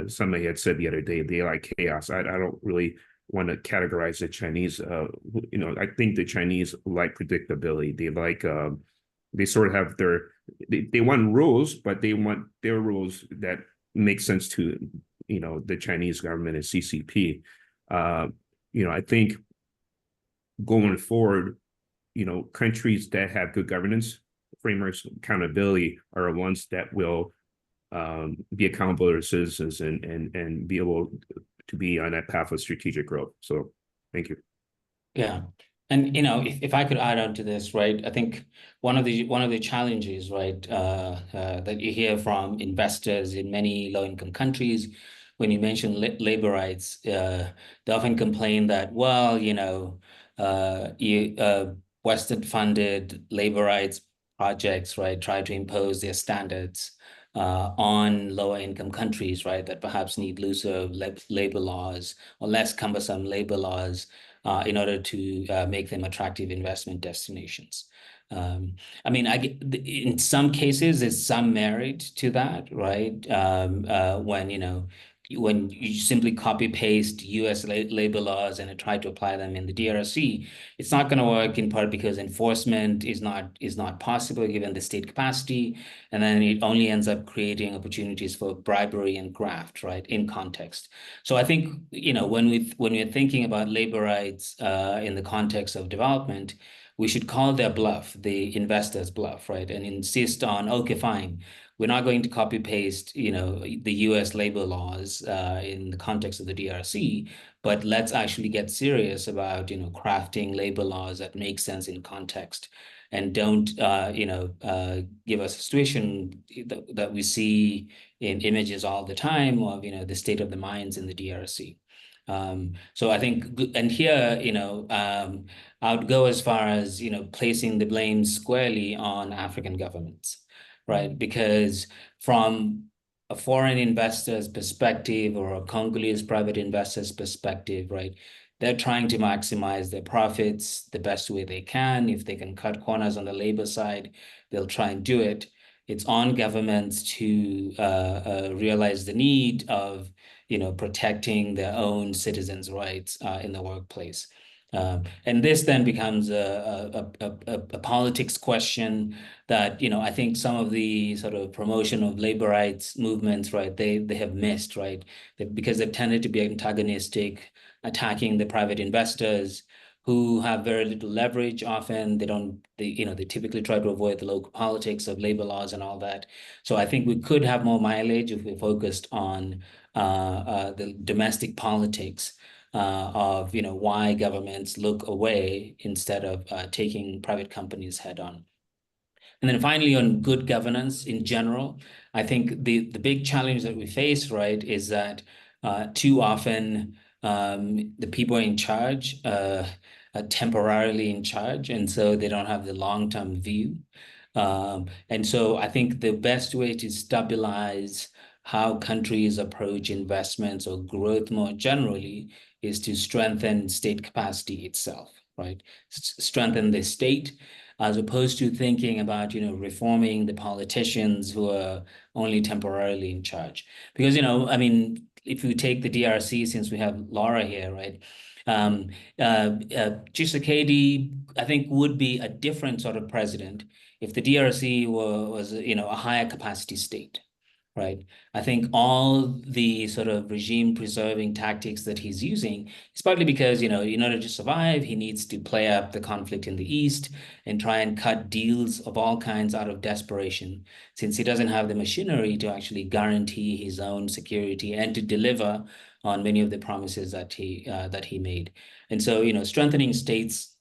Somebody had said the other day they like chaos. I don't really want to categorize the Chinese. I think the Chinese like predictability. They like they sort of have they want rules, but they want their rules that make sense to the Chinese government and CCP. I think going forward, countries that have good governance frameworks, accountability are the ones that will be accountable to their citizens and be able to be on that path of strategic growth. So thank you. Yeah. And if I could add on to this, right, I think one of the challenges, right, that you hear from investors in many low-income countries when you mention labor rights, they often complain that, well, Western-funded labor rights projects, right, try to impose their standards on lower income countries, right, that perhaps need looser labor laws or less cumbersome labor laws in order to make them attractive investment destinations. I mean, in some cases, there's some merit to that, right? When you simply copy paste US labor laws and try to apply them in the DRC, it's not going to work, in part because enforcement is not possible given the state capacity, and then it only ends up creating opportunities for bribery and graft, right, in context. So I think when we're thinking about labor rights in the context of development, we should call their bluff, the investors' bluff, right, and insist on, okay, fine, we're not going to copy paste, the US labor laws in the context of the DRC, but let's actually get serious about, crafting labor laws that make sense in context, and don't, give us a situation that we see in images all the time of, the state of the mines in the DRC. So I think, and here, I would go as far as, placing the blame squarely on African governments, right? Because from a foreign investor's perspective or a Congolese private investor's perspective, right, they're trying to maximize their profits the best way they can. If they can cut corners on the labor side, they'll try and do it. It's on governments to realize the need of, protecting their own citizens' rights in the workplace. And this then becomes a politics question that, I think some of the sort of promotion of labor rights movements, right, they have missed, right, because they've tended to be antagonistic, attacking the private investors who have very little leverage. Often they typically try to avoid the local politics of labor laws and all that. So I think we could have more mileage if we focused on the domestic politics of why governments look away instead of taking private companies head on. And then finally, on good governance in general, I think the big challenge that we face, right, is that too often the people in charge are temporarily in charge, and so they don't have the long-term view. And so I think the best way to stabilize how countries approach investments or growth more generally is to strengthen state capacity itself, right? Strengthen the state as opposed to thinking about, reforming the politicians who are only temporarily in charge. Because, I mean, if you take the DRC, since we have Laura here, right? Tshisekedi, I think, would be a different sort of president if the DRC was, a higher capacity state, right? I think all the sort of regime preserving tactics that he's using is partly because, in order to survive, he needs to play up the conflict in the East and try and cut deals of all kinds out of desperation, since he doesn't have the machinery to actually guarantee his own security and to deliver on many of the promises that he made. And so, strengthening states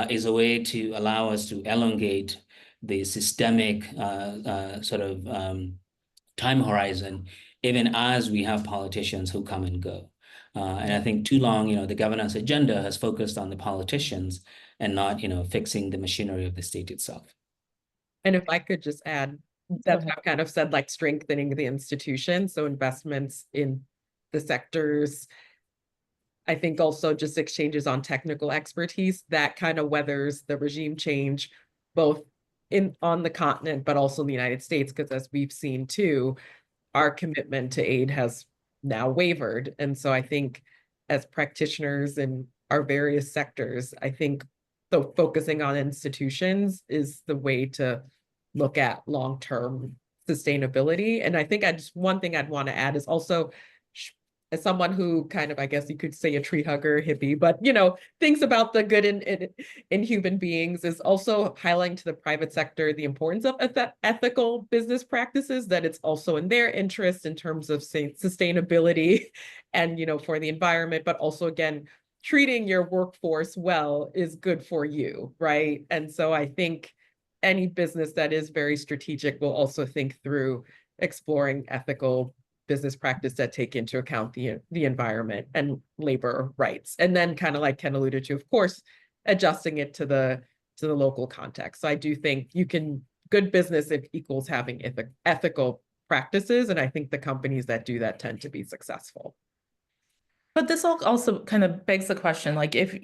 is a way to allow us to elongate the systemic sort of time horizon, even as we have politicians who come and go. And I think too long, the governance agenda has focused on the politicians and not, fixing the machinery of the state itself. And if I could just add, that I've kind of said, like, strengthening the institution, so investments in the sectors. I think also just exchanges on technical expertise that kind of weathers the regime change, both on the continent, but also in the United States, because as we've seen too, our commitment to aid has now wavered. And so I think as practitioners in our various sectors, I think so focusing on institutions is the way to look at long-term sustainability. And I think one thing I'd want to add is also, as someone who kind of, I guess you could say, a tree hugger, hippie, but thinks about the good in human beings, is also highlighting to the private sector the importance of ethical business practices, that it's also in their interest in terms of, say, sustainability and for the environment, but also, again, treating your workforce well is good for you, right? And so I think any business that is very strategic will also think through exploring ethical business practice that take into account the environment and labor rights. And then, kind of like Ken alluded to, of course, adjusting it to the local context. So I do think good business equals having ethical practices. And I think the companies that do that tend to be successful. But this also kind of begs the question, like, if,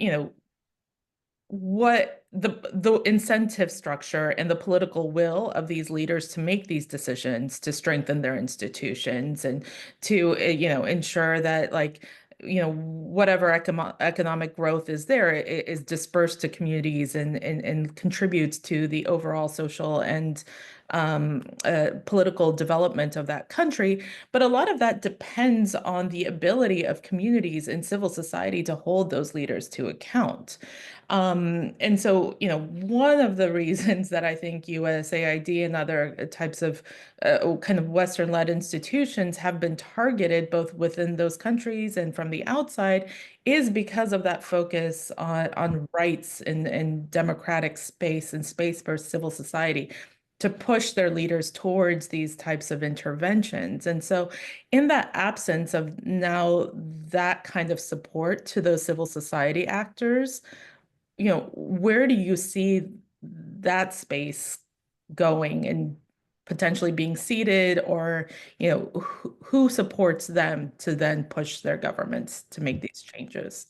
what the incentive structure and the political will of these leaders to make these decisions to strengthen their institutions and to ensure that, like, whatever economic growth is there is dispersed to communities and contributes to the overall social and political development of that country. But a lot of that depends on the ability of communities and civil society to hold those leaders to account. And so, one of the reasons that I think USAID and other types of kind of Western-led institutions have been targeted both within those countries and from the outside is because of that focus on rights and democratic space and space for civil society to push their leaders towards these types of interventions. And so in that absence of now that kind of support to those civil society actors, where do you see that space going and potentially being seated, or, who supports them to then push their governments to make these changes?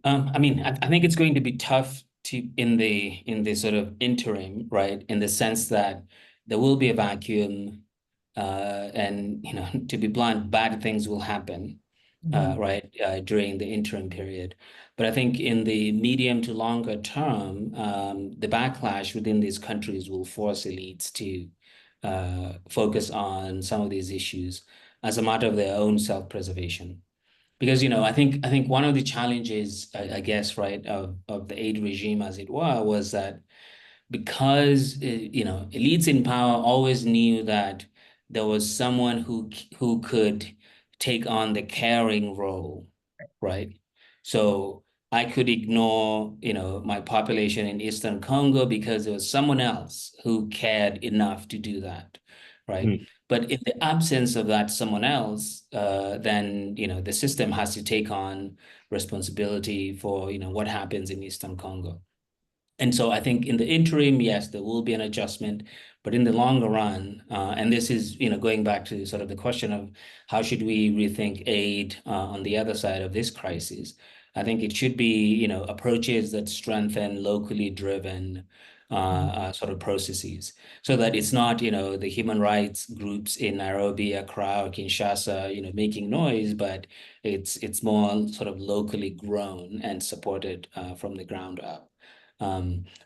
I mean, I think it's going to be tough in the sort of interim, right? In the sense that there will be a vacuum, and to be blunt, bad things will happen, right, during the interim period. But I think in the medium to longer term, the backlash within these countries will force elites to focus on some of these issues as a matter of their own self-preservation. Because, I think one of the challenges, I guess, right, of the aid regime, as it were, was that because, elites in power always knew that there was someone who could take on the caring role, right? So I could ignore, my population in Eastern Congo because there was someone else who cared enough to do that, right? Mm. But in the absence of that someone else, then, the system has to take on responsibility for, what happens in Eastern Congo. And so I think in the interim, yes, there will be an adjustment, but in the longer run, and this is, going back to sort of the question of how should we rethink aid on the other side of this crisis, I think it should be, approaches that strengthen locally driven sort of processes, so that it's not, the human rights groups in Nairobi, Accra, or Kinshasa, making noise, but it's more sort of locally grown and supported from the ground up.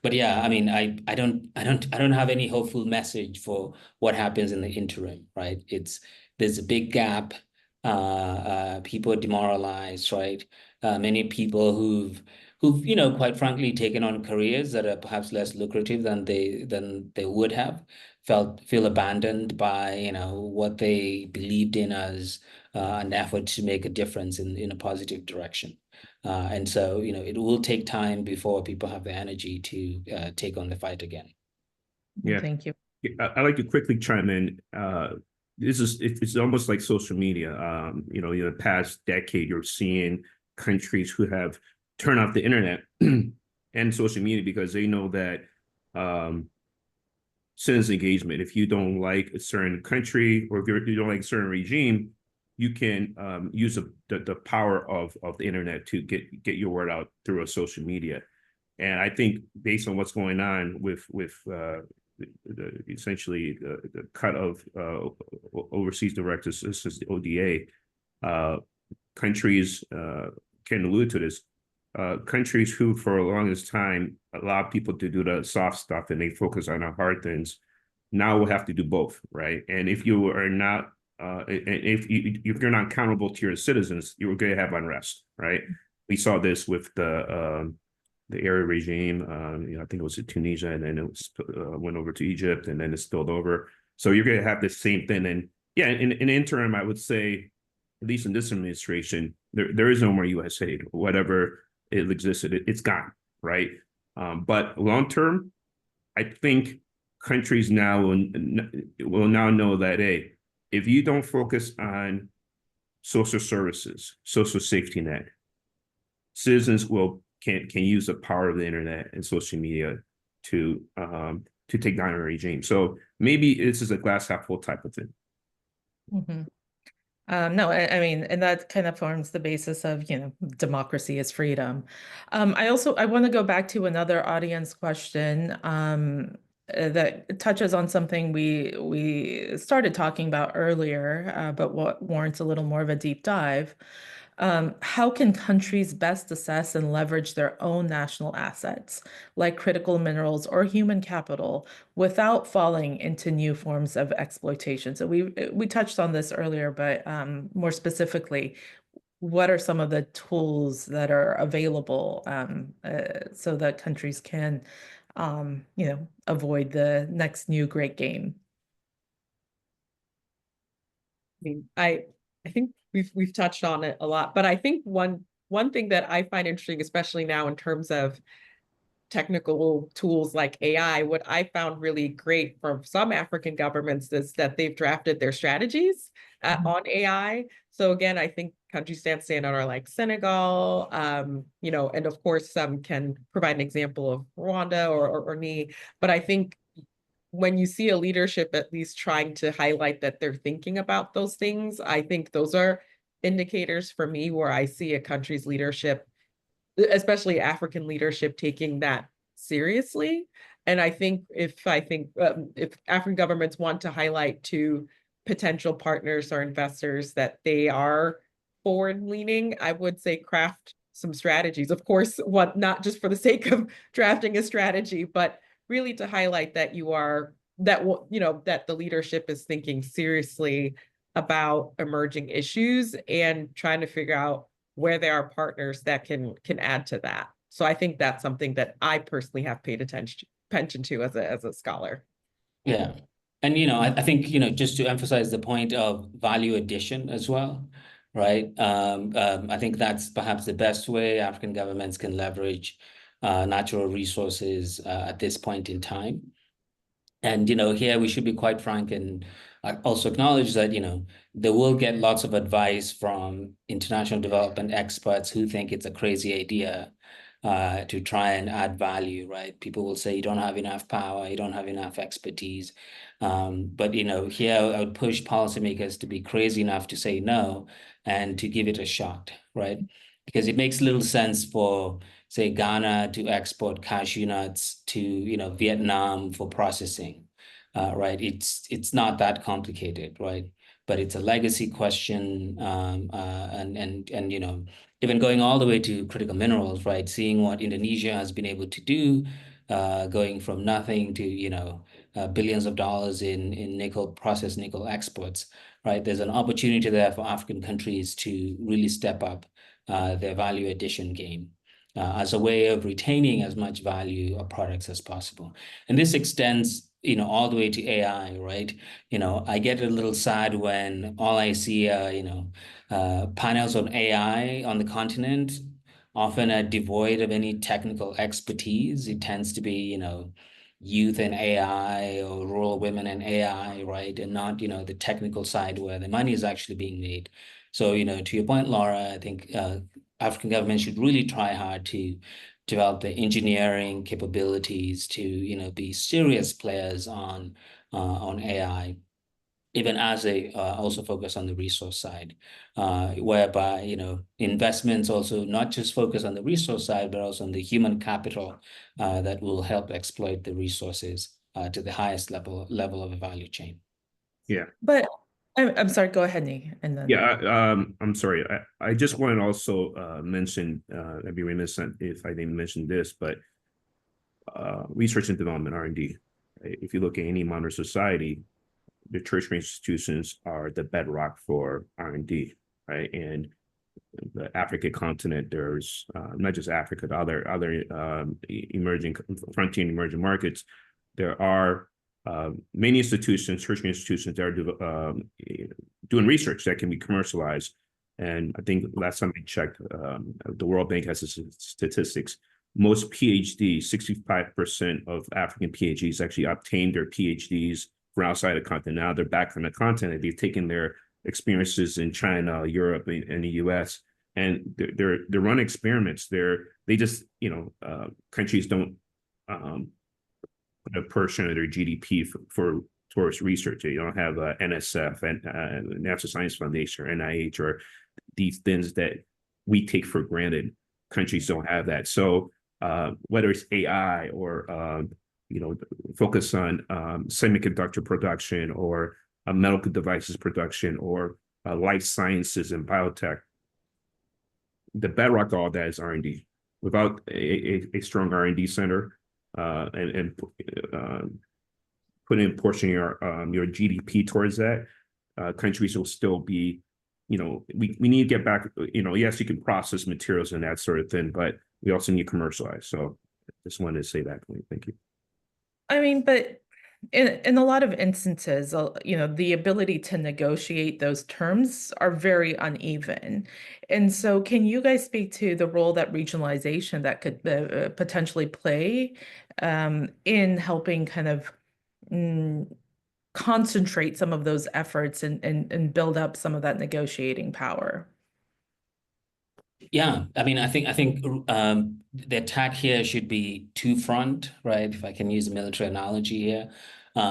But yeah, I mean, I don't have any hopeful message for what happens in the interim, right? There's a big gap. People are demoralized, right? Many people who've quite frankly taken on careers that are perhaps less lucrative than they would have, feel abandoned by what they believed in as an effort to make a difference in a positive direction. And so, it will take time before people have the energy to take on the fight again. Yeah. Thank you. I like to quickly chime in. It's almost like social media. In the past decade, you're seeing countries who have turned off the internet and social media because they know that citizen engagement. If you don't like a certain country or if you don't like a certain regime, you can use the power of the internet to get your word out through a social media. And I think based on what's going on with essentially the cut of overseas direct assistance, the ODA, countries can allude to this. Countries who for the longest time allow people to do the soft stuff and they focus on the hard things now will have to do both, right? And if you are not if you're not accountable to your citizens, you're going to have unrest, right? We saw this with the area regime. I think it was in Tunisia, and then it was, went over to Egypt, and then it spilled over. So you're going to have the same thing. And yeah, in the interim, I would say, at least in this administration, there is no more U.S. aid. Whatever it existed, it's gone, right? But long term, I think countries now will now know that, hey, if you don't focus on social services, social safety net, citizens can use the power of the internet and social media to take down a regime. So maybe this is a glass half full type of thing. Mm-hmm. No, I mean, and that kind of forms the basis of, democracy is freedom. I want to go back to another audience question that touches on something we started talking about earlier, but what warrants a little more of a deep dive. How can countries best assess and leverage their own national assets, like critical minerals or human capital, without falling into new forms of exploitation? So we touched on this earlier, but more specifically, what are some of the tools that are available so that countries can, avoid the next new great game? I think we've touched on it a lot, but I think one thing that I find interesting, especially now in terms of technical tools like AI, what I found really great from some African governments is that they've drafted their strategies on AI. So again, I think countries that stand out are like Senegal, and of course some can provide an example of Rwanda or NI, but I think when you see a leadership at least trying to highlight that they're thinking about those things, I think those are indicators for me where I see a country's leadership, especially African leadership, taking that seriously. And I think if African governments want to highlight to potential partners or investors that they are forward leaning, I would say craft some strategies. Of course, not just for the sake of drafting a strategy, but really to highlight that that the leadership is thinking seriously about emerging issues and trying to figure out where there are partners that can add to that. So I think that's something that I personally have paid attention to as a scholar. Yeah. And, I think, just to emphasize the point of value addition as well, right? I think that's perhaps the best way African governments can leverage natural resources at this point in time. And, here we should be quite frank and also acknowledge that, they will get lots of advice from international development experts who think it's a crazy idea to try and add value, right? People will say you don't have enough power, you don't have enough expertise. But, here I would push policymakers to be crazy enough to say no and to give it a shot, right? Because it makes little sense for, say, Ghana to export cashew nuts to, Vietnam for processing, right? It's not that complicated, right? But it's a legacy question, and even going all the way to critical minerals, right? Seeing what Indonesia has been able to do, going from nothing to billions of dollars in processed nickel exports, right? There's an opportunity there for African countries to really step up their value addition game as a way of retaining as much value of products as possible. And this extends, all the way to AI, right? I get a little sad when all I see are, panels on AI on the continent, often are devoid of any technical expertise. It tends to be, youth and AI or rural women and AI, right? And not, the technical side where the money is actually being made. So, to your point, Laura, I think African governments should really try hard to develop the engineering capabilities to, be serious players on AI, even as they also focus on the resource side, whereby, investments also not just focus on the resource side, but also on the human capital that will help exploit the resources to the highest level of the value chain. Yeah. But I'm sorry, go ahead, Nee, and then. Yeah, I'm sorry. I just want to also mention, I'd be remiss if I didn't mention this, but research and development, R&D. If you look at any modern society, the tertiary institutions are the bedrock for R&D, right? And the African continent, there's not just Africa, the other emerging, frontier emerging markets, there are many institutions, tertiary institutions that are doing research that can be commercialized. And I think last time I checked, the World Bank has statistics. Most PhDs, 65% of African PhDs actually obtained their PhDs from outside the continent. Now they're back from the continent. They've taken their experiences in China, Europe, and the US, and they're running experiments. They just, countries don't put a portion of their GDP towards research. You don't have NSF and National Science Foundation or NIH or these things that we take for granted. Countries don't have that. So whether it's AI or focus on semiconductor production or medical devices production or life sciences and biotech, the bedrock of all that is R&D. Without a strong R&D center and putting a portion of your GDP towards that, countries will still be, we need to get back, yes, you can process materials and that sort of thing, but we also need to commercialize. So I just wanted to say that point. Thank you. I mean, but in a lot of instances, the ability to negotiate those terms are very uneven. And so can you guys speak to the role that regionalization that could potentially play in helping kind of concentrate some of those efforts and build up some of that negotiating power? Yeah, I mean, I think the attack here should be two-front, right? If I can use a military analogy here.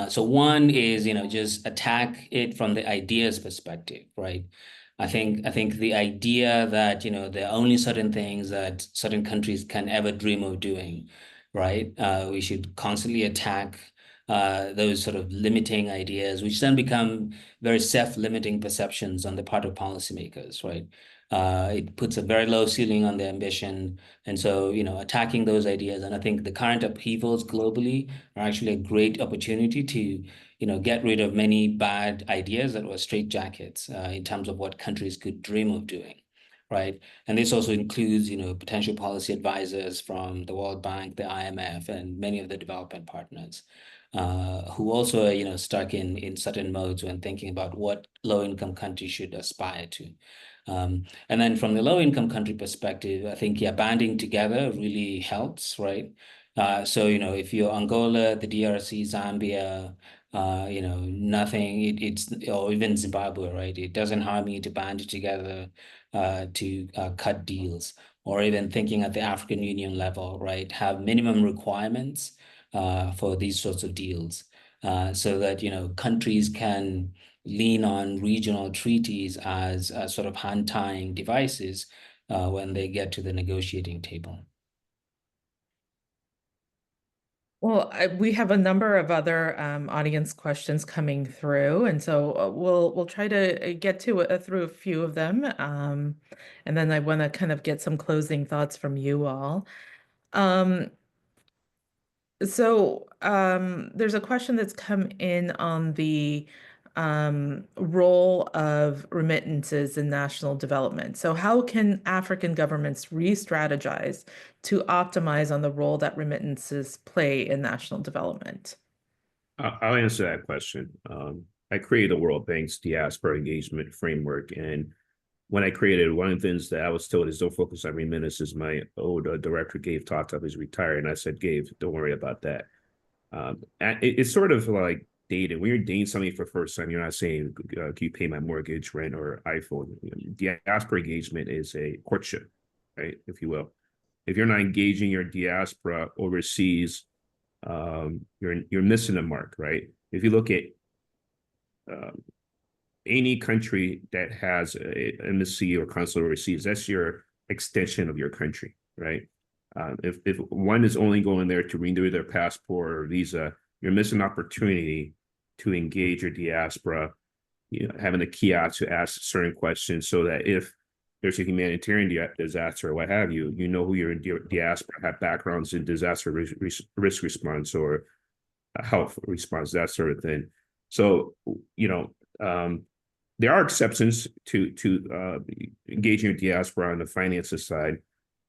So one is, just attack it from the ideas perspective, right? I think the idea that, there are only certain things that certain countries can ever dream of doing, right? We should constantly attack those sort of limiting ideas, which then become very self-limiting perceptions on the part of policymakers, right? It puts a very low ceiling on the ambition. And so, attacking those ideas. And I think the current upheavals globally are actually a great opportunity to, get rid of many bad ideas that were straitjackets in terms of what countries could dream of doing, right? And this also includes, potential policy advisors from the World Bank, the IMF, and many of the development partners. Who also are, stuck in certain modes when thinking about what low-income countries should aspire to. And then from the low income country perspective, I think, yeah, banding together really helps, right? So, if you're Angola, the DRC, Zambia, nothing, it's, or even Zimbabwe, right? It doesn't harm you to band together to cut deals, or even thinking at the African Union level, right? Have minimum requirements for these sorts of deals so that, countries can lean on regional treaties as sort of hand-tying devices when they get to the negotiating table. Well, we have a number of other audience questions coming through, and so we'll try to get to through a few of them, and then I want to kind of get some closing thoughts from you all. There's a question that's come in on the role of remittances in national development. So how can African governments re-strategize to optimize on the role that remittances play in national development? I'll answer that question. I created the World Bank's diaspora engagement framework, and when I created, one of the things that I was told is don't focus on remittances. My old director, Gabe Tata, is retired, and I said, Gabe, don't worry about that. It's sort of like dating. When you're dating somebody for the first time, you're not saying, can you pay my mortgage, rent, or iPhone? Diaspora engagement is a courtship, right, if you will. If you're not engaging your diaspora overseas, you're missing the mark, right? If you look at any country that has an embassy or consulate overseas, that's your extension of your country, right? If one is only going there to renew their passport or visa, you're missing an opportunity to engage your diaspora, having a kiosk to ask certain questions so that if there's a humanitarian disaster or what have you, you know who your diaspora have backgrounds in disaster risk response or health response, that sort of thing. So, there are exceptions to engaging your diaspora on the finances side.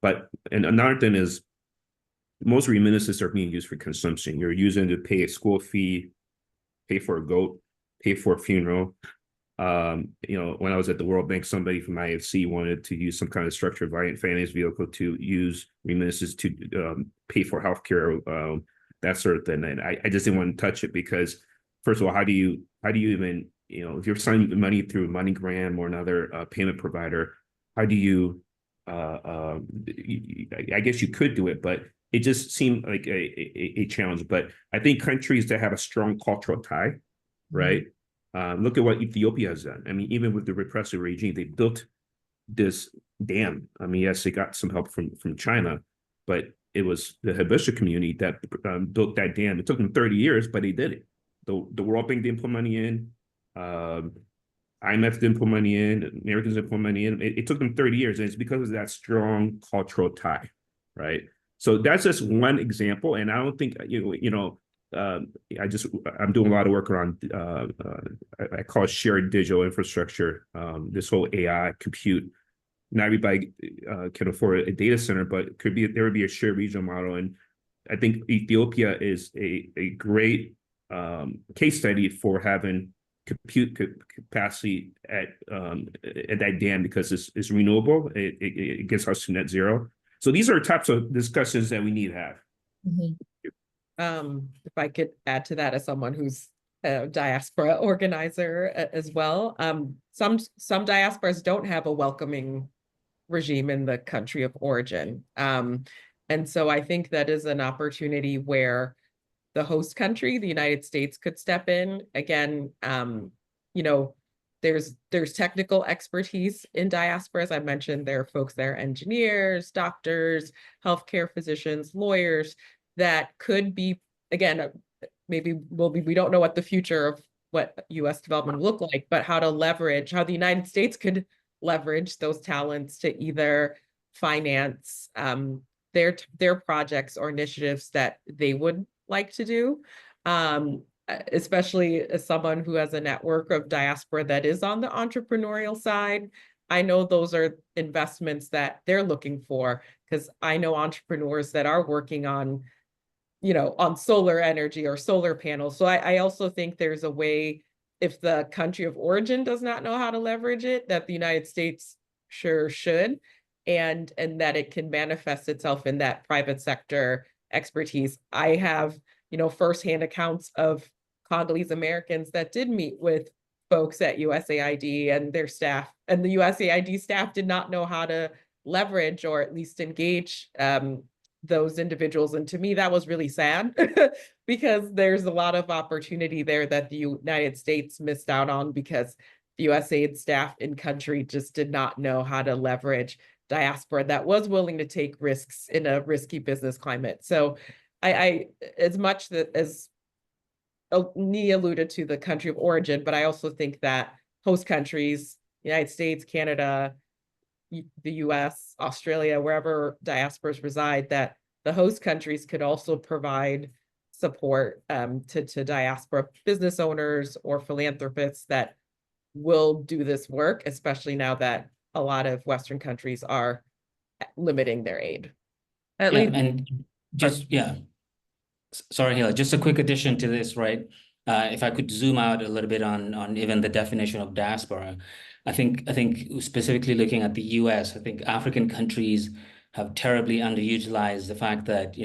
And another thing is most remittances are being used for consumption. You're using to pay a school fee, pay for a goat, pay for a funeral. When I was at the World Bank, somebody from IFC wanted to use some kind of structured finance vehicle to use remittances to pay for healthcare, that sort of thing. And I just didn't want to touch it because, first of all, how do you even, if you're sending money through MoneyGram or another payment provider, how do you, I guess you could do it, but it just seemed like a challenge. But I think countries that have a strong cultural tie, right? Look at what Ethiopia has done. I mean, even with the repressive regime, they built this dam. I mean, yes, they got some help from China, but it was the Habesha community that built that dam. It took them 30 years, but they did it. The World Bank didn't put money in. IMF didn't put money in. Americans didn't put money in. It took them 30 years, and it's because of that strong cultural tie, right? So that's just one example, and I don't think I'm doing a lot of work around I call it shared digital infrastructure. This whole AI compute. Not everybody can afford a data center, but there would be a shared regional model, and I think Ethiopia is a great case study for having compute capacity at that dam because it's renewable. It gets us to net zero. So these are types of discussions that we need to have. If I could add to that as someone who's a diaspora organizer as well, some diasporas don't have a welcoming regime in the country of origin. And so I think that is an opportunity where the host country, the United States, could step in. Again, there's technical expertise in diasporas. I mentioned there are folks there, engineers, doctors, healthcare physicians, lawyers, that could be, again, maybe we don't know what the future of what US development will look like, but how the United States could leverage those talents to either finance their projects or initiatives that they would like to do. Especially as someone who has a network of diaspora that is on the entrepreneurial side, I know those are investments that they're looking for, because I know entrepreneurs that are working on solar energy or solar panels. So I also think there's a way, if the country of origin does not know how to leverage it, that the United States sure should, and that it can manifest itself in that private sector expertise. I have, firsthand accounts of Congolese Americans that did meet with folks at USAID and their staff, and the USAID staff did not know how to leverage or at least engage those individuals. And to me, that was really sad because there's a lot of opportunity there that the United States missed out on because the USAID staff in country just did not know how to leverage diaspora that was willing to take risks in a risky business climate. So I as much that as Ni alluded to the country of origin, but I also think that host countries, United States, Canada, the US, Australia, wherever diasporas reside, that the host countries could also provide support to diaspora business owners or philanthropists that will do this work, especially now that a lot of Western countries are limiting their aid. At Yeah, least, and just, yeah. Sorry, Hila, just a quick addition to this, right? If I could zoom out a little bit on even the definition of diaspora, I think specifically looking at the US, I think African countries have terribly underutilized the fact that,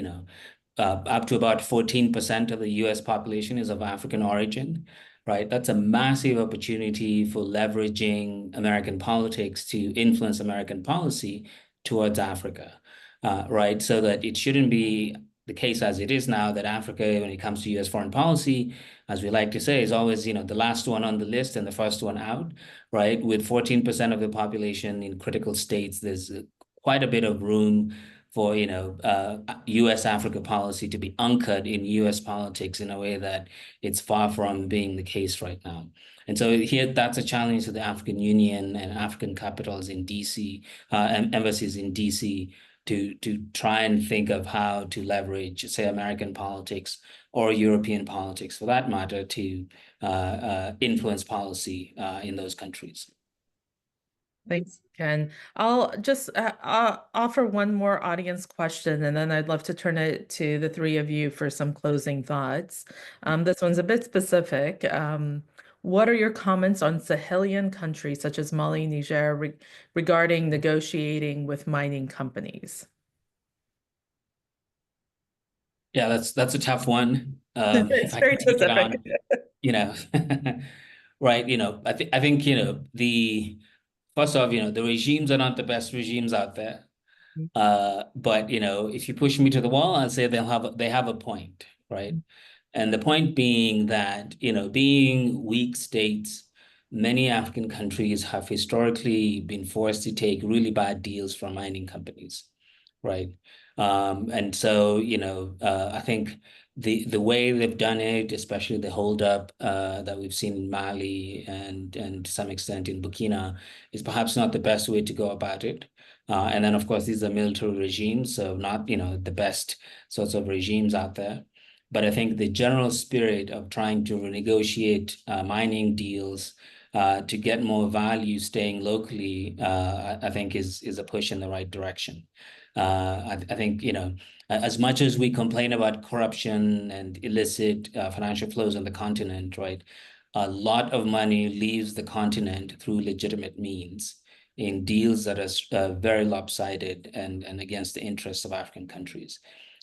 up to about 14% of the US population is of African origin, right? That's a massive opportunity for leveraging American politics to influence American policy towards Africa, right? So that it shouldn't be the case as it is now that Africa, when it comes to US foreign policy, as we like to say, is always, the last one on the list and the first one out, right? With 14% of the population in critical states, there's quite a bit of room for, US Africa policy to be anchored in US politics in a way that it's far from being the case right now. And so here, that's a challenge to the African Union and African capitals in DC, and embassies in DC, to try and think of how to leverage, say, American politics or European politics, for that matter, to influence policy in those countries. thanks, Ken. I'll just offer one more audience question, and then I'd love to turn it to the three of you for some closing thoughts. This one's a bit specific. What are your comments on Sahelian countries such as Mali, Niger, regarding negotiating with mining companies? Yeah, that's a tough one. It's If I very can take it specific. on, right, I think, first off, the regimes are not the best regimes out there. But if you push me to the wall, I'd say they have a point, right? And the point being that, being weak states, many African countries have historically been forced to take really bad deals from mining companies, right? And so, I think the way they've done it, especially the holdup that we've seen in Mali and to some extent in Burkina, is perhaps not the best way to go about it. And then, of course, these are military regimes, so not, the best sorts of regimes out there. But I think the general spirit of trying to renegotiate mining deals to get more value staying locally, I think is a push in the right direction. I think, as much as we complain about corruption and illicit financial flows on the continent, right, a lot of money leaves the continent through legitimate means in deals that are very lopsided and against the interests of African countries.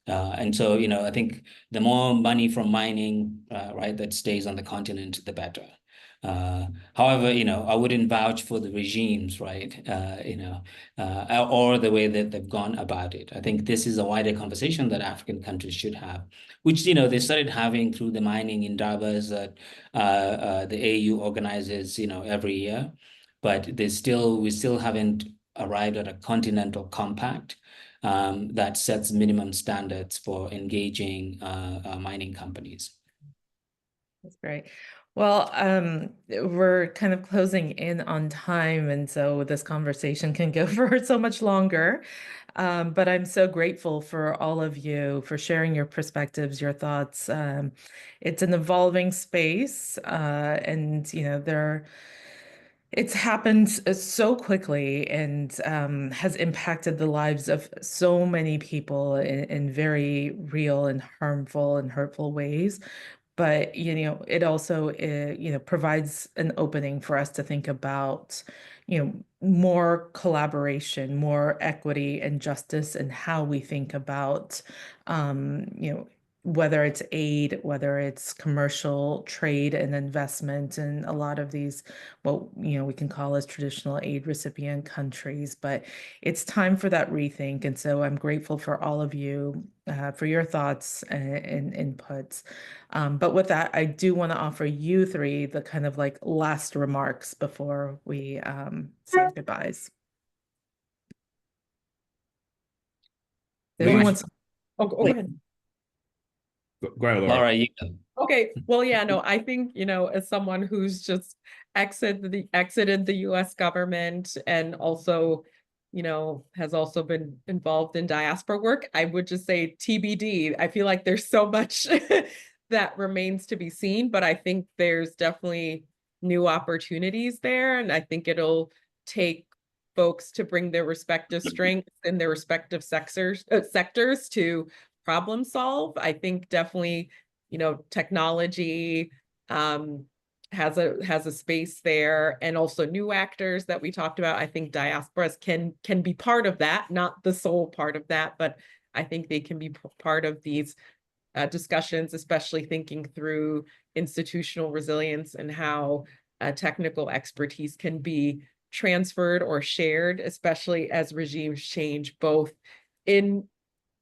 And so, I think the more money from mining, right, that stays on the continent, the better. However, I wouldn't vouch for the regimes, right? Or the way that they've gone about it. I think this is a wider conversation that African countries should have, which, they started having through the mining endeavors that the AU organizes, every year. But we still haven't arrived at a continental compact that sets minimum standards for engaging mining companies. That's great. Well, we're kind of closing in on time, and so this conversation can go for so much longer. But I'm so grateful for all of you for sharing your perspectives, your thoughts. It's an evolving space, and it's happened so quickly and has impacted the lives of so many people in very real and harmful and hurtful ways. But, it also, provides an opening for us to think about, more collaboration, more equity and justice in how we think about, whether it's aid, whether it's commercial trade and investment, and a lot of these, what we can call as traditional aid recipient countries. But it's time for that rethink, and so I'm grateful for all of you for your thoughts and inputs. But with that, I do want to offer you three the kind of like last remarks before we say goodbyes. Who wants? Oh, go ahead. Go ahead, Laura. Laura, you go. Okay, well, yeah, no, I think, as someone who's just exited the US government and also, has also been involved in diaspora work, I would just say TBD. I feel like there's so much that remains to be seen, but I think there's definitely new opportunities there. And I think it'll take folks to bring their respective strengths in their respective sectors to problem solve. I think definitely technology has a space there, and also new actors that we talked about. I think diasporas can be part of that, not the sole part of that, but I think they can be part of these discussions, especially thinking through institutional resilience and how technical expertise can be transferred or shared, especially as regimes change, both in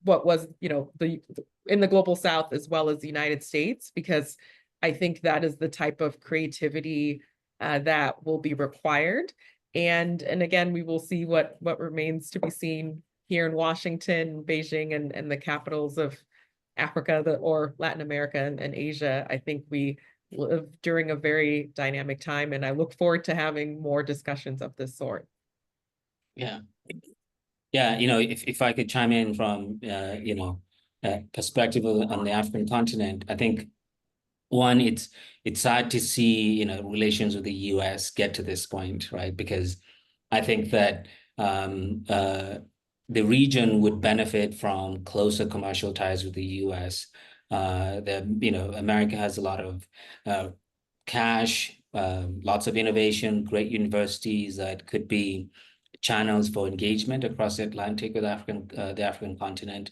what was, in the global South as well as the United States, because I think that is the type of creativity that will be required. And again, we will see what remains to be seen here in Washington, Beijing, and the capitals of Africa or Latin America and Asia. I think we live during a very dynamic time, and I look forward to having more discussions of this sort. Yeah. Yeah, if I could chime in from, perspective on the African continent, I think one, it's sad to see, relations with the US get to this point, right? Because I think that the region would benefit from closer commercial ties with the US. America has a lot of cash, lots of innovation, great universities that could be channels for engagement across the Atlantic with the African continent.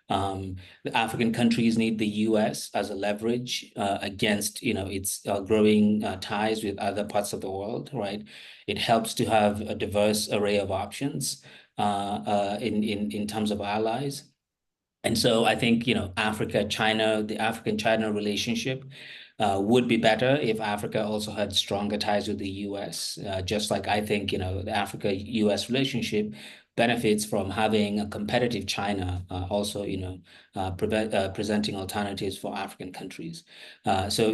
The African countries need the US as a leverage against, its growing ties with other parts of the world, right? It helps to have a diverse array of options in terms of allies. And so I think, Africa-China, the African-China relationship would be better if Africa also had stronger ties with the US. Just like I think, the Africa-US relationship benefits from having a competitive China, also, presenting alternatives for African countries. So,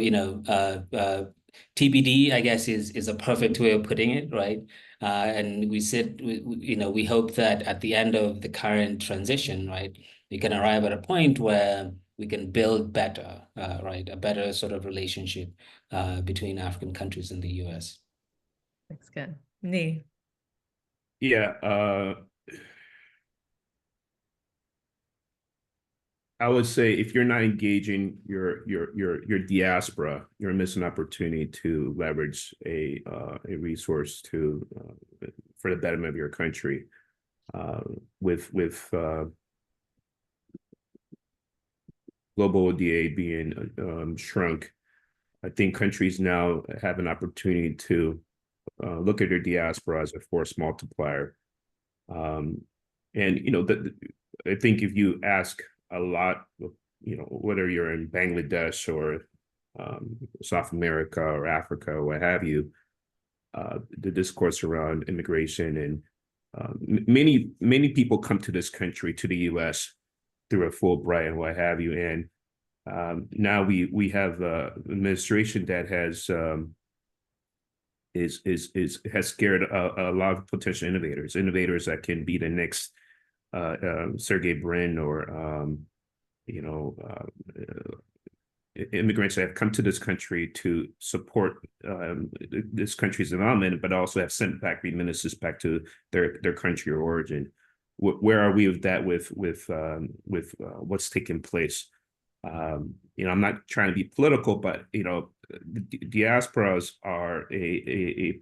TBD, I guess, is a perfect way of putting it, right? And we hope that at the end of the current transition, right, we can arrive at a point where we can build better, right, a better sort of relationship between African countries and the US. That's good. Nee. Yeah, I would say if you're not engaging your diaspora, you're missing an opportunity to leverage a resource for the betterment of your country. With global ODA being shrunk, I think countries now have an opportunity to look at their diaspora as a force multiplier. And I think if you ask a lot, whether you're in Bangladesh or South America or Africa or what have you, the discourse around immigration and many people come to this country, to the U.S. through a Fulbright and what have you, and now we have an administration that has scared a lot of potential innovators that can be the next Sergey Brin or immigrants that have come to this country to support this country's development, but also have sent back remittances back to their country of origin. Where are we with that? With what's taking place? I'm not trying to be political, but diasporas are a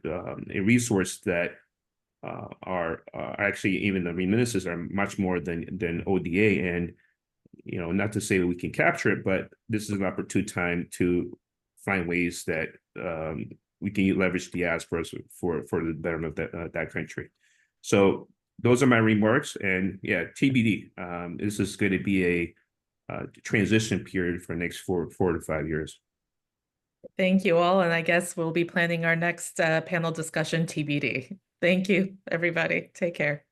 resource that are actually, even the remittances are much more than ODA. And, not to say that we can capture it, but this is an opportune time to find ways that we can leverage diasporas for the betterment of that country. So those are my remarks. And yeah, TBD. This is going to be a transition period for the next 4 to 5 years. Thank you all. And I guess we'll be planning our next panel discussion TBD. Thank you, everybody. Take care.